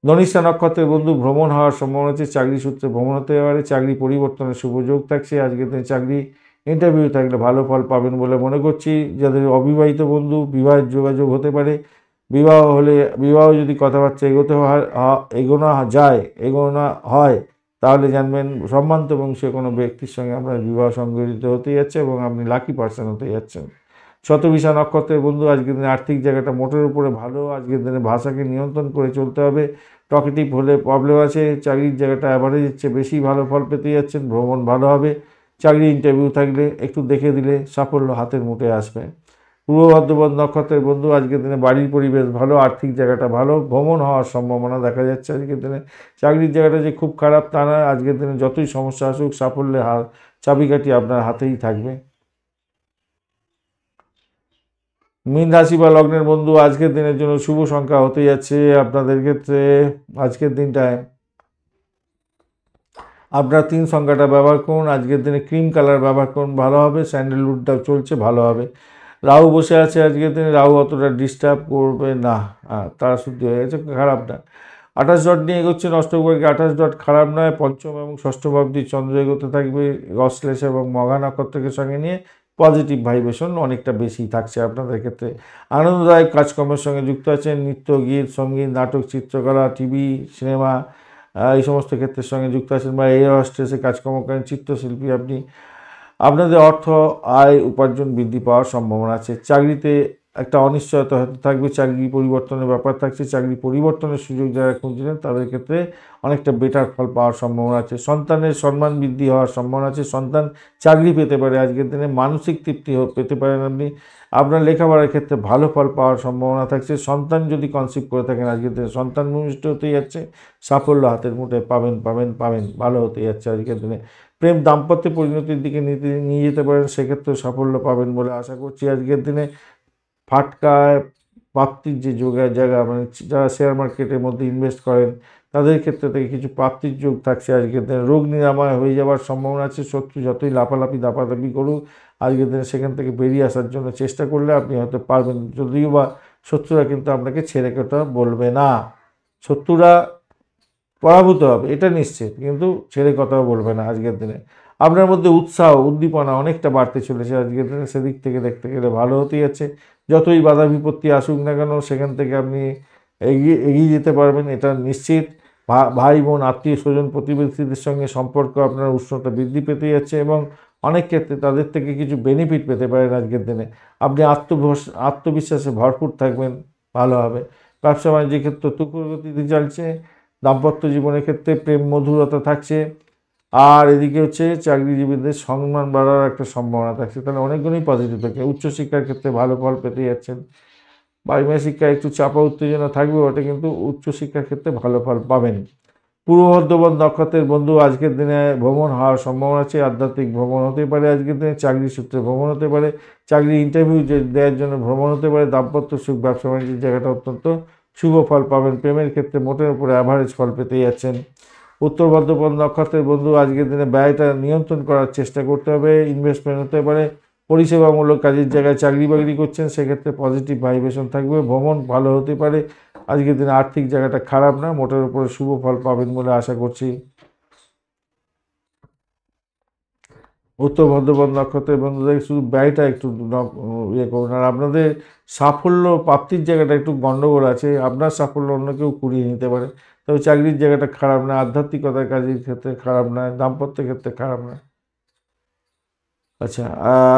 ধনিষ্ঠা নক্ষত্রের বন্ধু, ভ্রমণ হওয়ার সম্ভাবনা আছে। চাকরি সূত্রে ভ্রমণ হতে পারে। চাকরি পরিবর্তনের শুভ যোগ থাকছে আজকের দিনে। চাকরি ইন্টারভিউ থাকলে ভালো ফল পাবেন বলে মনে করছি। যাদের অবিবাহিত বন্ধু, বিবাহের যোগাযোগ হতে পারে। বিবাহ হলে, বিবাহ যদি কথাবার্তা এগোনো হয়, তাহলে জানবেন সম্মানিত বংশীয় কোনো ব্যক্তির সঙ্গে আপনার বিবাহ সংগঠিত হতে যাচ্ছে, এবং আপনি লাকি পার্সন হতে যাচ্ছেন। শতবিশা নক্ষত্রের বন্ধু, আজকের দিনে আর্থিক জায়গাটা মোটের উপরে ভালো। আজকের দিনে ভাষাকে নিয়ন্ত্রণ করে চলতে হবে। টকেটিভ হলে প্রবলেম আছে। চাকরির জায়গাটা অ্যাভারেজের চেয়ে বেশি ভালো ফল পেতে যাচ্ছেন। ভ্রমণ ভালো হবে। চাকরি ইন্টারভিউ থাকলে একটু দেখে দিলে সাফল্য হাতের মুঠে আসবে। পূর্ব ভাদ্রপদ নক্ষত্রের বন্ধু আজকের দিনে বাড়ির পরিবেশ ভালো, আর্থিক জায়গাটা ভালো, ভ্রমণ হওয়ার সম্ভাবনা দেখা যাচ্ছে আজকের দিনে। চাকরির জায়গাটা যে খুব খারাপ তা না, আজকের দিনে যতই সমস্যা আসুক সাফল্যের চাবিকাঠি আপনার হাতেই থাকবে। মীন রাশি বা লগ্নের বন্ধু আজকের দিনের জন্য শুভ সংখ্যা হতে যাচ্ছে আপনাদের ক্ষেত্রে আজকের দিনটায় আপনার 3 সংখ্যাটা ব্যবহার করুন। আজকের দিনে ক্রিম কালার ব্যবহার করুন, ভালো হবে। স্যান্ডেলউডটাও চলছে, ভালো হবে। রাহু বসে আছে আজকের দিনে, রাহু অতটা ডিস্টার্ব করবে না। তারা শুদ্ধি হয়ে গেছে, খারাপ না। 28 ডট নিয়ে এগোচ্ছেন অষ্টমভাগে, 28 ডট খারাপ নয়। পঞ্চম এবং ষষ্ঠ ভাবটি চন্দ্র এগোতে থাকবে অশ্লেষ এবং মঘা নক্ষত্রকে সঙ্গে নিয়ে। পজিটিভ ভাইব্রেশন অনেকটা বেশি থাকছে আপনাদের ক্ষেত্রে। আনন্দদায়ক কাজকর্মের সঙ্গে যুক্ত আছেন, নৃত্য, গীত, সঙ্গীত, নাটক, চিত্রকলা, টিভি, সিনেমা এই সমস্ত ক্ষেত্রের সঙ্গে যুক্ত আছেন, বা এয়ার হোস্টেসে কাজকর্ম করেন, চিত্রশিল্পী আপনি। আপনাদের অর্থ, আয়, উপার্জন বৃদ্ধি পাওয়ার সম্ভাবনা আছে। চাকরিতে একটা অনিশ্চয়তা হতে থাকবে, চাকরি পরিবর্তনের ব্যাপার থাকছে। চাকরি পরিবর্তনের সুযোগ যারা খুঁজছিলেন তাদের ক্ষেত্রে অনেকটা বেটার ফল পাওয়ার সম্ভাবনা আছে। সন্তানের সম্মান বৃদ্ধি হওয়ার সম্ভাবনা আছে। সন্তান চাকরি পেতে পারে আজকের দিনে, মানসিক তৃপ্তি পেতে পারেন আপনি। আপনার লেখাপড়ার ক্ষেত্রে ভালো ফল পাওয়ার সম্ভাবনা থাকছে। সন্তান যদি কনসিভ করে থাকেন আজকের দিনে সন্তান ভূমিষ্ঠ হতে যাচ্ছে, সাফল্য হাতের মুঠে পাবেন পাবেন পাবেন, ভালো হতে যাচ্ছে আজকের দিনে। প্রেম দাম্পত্য পরিণতির দিকে নিয়ে যেতে পারেন, সেক্ষেত্রে সাফল্য পাবেন বলে আশা করছি আজকের দিনে। ফাটকায় প্রাপ্তির যে জায়গা, মানে যারা শেয়ার মার্কেটের মধ্যে ইনভেস্ট করেন তাদের ক্ষেত্রে থেকে কিছু প্রাপ্তির যোগ থাকছে আজকের দিনে। রোগ নিরাময় হয়ে যাওয়ার সম্ভাবনা আছে। শত্রু যতই লাফালাফি দাপাদাপি করুক আজকের দিনে সেখান থেকে বেরিয়ে আসার জন্য চেষ্টা করলে আপনি হয়তো পারবেন, যদিও বা শত্রুরা কিন্তু আপনাকে ছেড়ে কথা বলবে না। শত্রুরা পরাভূত হবে এটা নিশ্চিত, কিন্তু ছেড়ে কথাও বলবে না আজকের দিনে। আপনার মধ্যে উৎসাহ উদ্দীপনা অনেকটা বাড়তে চলেছে আজকের দিনে, সেদিক থেকে দেখতে গেলে ভালো হতেই যাচ্ছে। যতই বাধা বিপত্তি আসুক না কেন সেখান থেকে আপনি এগিয়ে যেতে পারবেন, এটা নিশ্চিত। ভাই বোন, আত্মীয় স্বজন, প্রতিবেশীদের সঙ্গে সম্পর্ক আপনার উষ্ণতা বৃদ্ধি পেতে যাচ্ছে, এবং অনেক ক্ষেত্রে তাদের থেকে কিছু বেনিফিট পেতে পারেন আজকের দিনে। আপনি আত্মবিশ্বাসে ভরপুর থাকবেন, ভালো হবে। ব্যবসা বাণিজ্যের ক্ষেত্রে তুখর গতিতে চলছে। দাম্পত্য জীবনের ক্ষেত্রে প্রেম মধুরতা থাকছে। আর এদিকে হচ্ছে চাকরিজীবীদের সম্মান বাড়ার একটা সম্ভাবনা থাকছে। তাহলে অনেকগুলোই পজিটিভ থাকে। উচ্চশিক্ষার ক্ষেত্রে ভালো ফল পেতে যাচ্ছেন। প্রাইমারি শিক্ষায় একটু চাপা উত্তেজনা থাকবে ওটা, কিন্তু উচ্চশিক্ষার ক্ষেত্রে ভালো ফল পাবেন। পূর্ব ভাদ্রপদ নক্ষত্রের বন্ধু আজকের দিনে ভ্রমণ হওয়ার সম্ভাবনা আছে। আধ্যাত্মিক ভ্রমণ হতে পারে আজকের দিনে, চাকরি সূত্রে ভ্রমণ হতে পারে, চাকরি ইন্টারভিউ দেওয়ার জন্য ভ্রমণ হতে পারে। দাম্পত্য সুখ, ব্যবসা বাণিজ্যের জায়গাটা অত্যন্ত শুভ ফল পাবেন। প্রেমের ক্ষেত্রে মোটের উপরে অ্যাভারেজ ফল পেতে যাচ্ছেন। উত্তর ভাদ্রপদ নক্ষত্রের বন্ধু আজকের দিনে ব্যয়টা নিয়ন্ত্রণ করার চেষ্টা করতে হবে। ইনভেস্টমেন্ট হতে পারে, পরিষেবামূলক কাজের জায়গায় চাকরি বাকরি করছেন সেক্ষেত্রে পজিটিভ ভাইব্রেশন থাকবে। ভ্রমণ ভালো হতে পারে আজকের দিনে। আর্থিক জায়গাটা খারাপ না, মোটের উপরে শুভ ফল পাবেন বলে আশা করছি। উত্তর ভাদ্রপদ নক্ষত্রের বন্ধুদের শুধু ব্যয়টা একটু ইয়ে করুন। আর আপনাদের সাফল্য প্রাপ্তির জায়গাটা একটু গণ্ডগোল আছে, আপনার সাফল্য অন্য কেউ কুড়িয়ে নিতে পারে। তবে চাকরির জায়গাটা খারাপ না, আধ্যাত্মিকতার কাজের ক্ষেত্রে খারাপ নয়, দাম্পত্যের ক্ষেত্রে খারাপ নয়। আচ্ছা,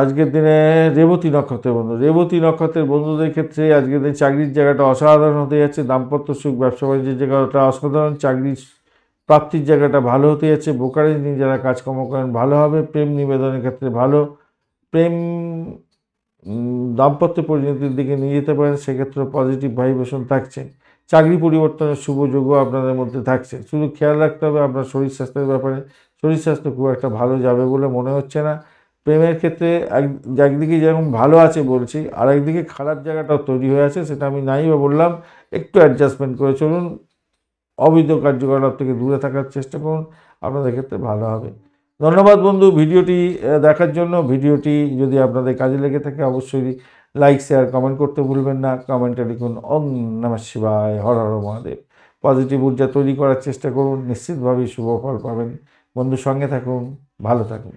আজকের দিনে রেবতী নক্ষত্রের বন্ধু, রেবতী নক্ষত্রের বন্ধুদের ক্ষেত্রে আজকের দিনে চাকরির জায়গাটা অসাধারণ হতে যাচ্ছে। দাম্পত্য সুখ, ব্যবসা বাণিজ্যের জায়গাটা অসাধারণ। চাকরির প্রাপ্তির জায়গাটা ভালো হতে যাচ্ছে। ব্রোকারেজ নিয়ে যারা কাজকর্ম করেন ভালো হবে। প্রেম নিবেদনের ক্ষেত্রে ভালো। প্রেম দাম্পত্য পরিণতির দিকে নিয়ে যেতে পারেন, সেক্ষেত্রে পজিটিভ ভাইব্রেশন থাকছে। চাকরি পরিবর্তনের শুভ যোগও আপনাদের মধ্যে থাকছে। শুধু খেয়াল রাখতে হবে আপনার শরীর স্বাস্থ্যের ব্যাপারে। শরীর স্বাস্থ্য খুব একটা ভালো যাবে বলে মনে হচ্ছে না। প্রেমের ক্ষেত্রে একদিকে যেরকম ভালো আছে বলছি, আর একদিকে খারাপ জায়গাটাও তৈরি হয়ে আছে, সেটা আমি নাই বা বললাম। একটু অ্যাডজাস্টমেন্ট করে চলুন, অবৈধ কার্যকলাপ থেকে দূরে থাকার চেষ্টা করুন, আপনাদের ক্ষেত্রে ভালো হবে। ধন্যবাদ বন্ধু ভিডিওটি দেখার জন্য। ভিডিওটি যদি আপনাদের কাজে লেগে থাকে অবশ্যই লাইক, শেয়ার, কমেন্ট করতে ভুলবেন না। কমেন্টে লিখুন ওম নমঃ শিবায়, হর হর মহাদেব। পজিটিভ ঊর্জা তৈরি করার চেষ্টা করুন, নিশ্চিতভাবেই শুভ ফল পাবেন। বন্ধুর সঙ্গে থাকুন, ভালো থাকুন।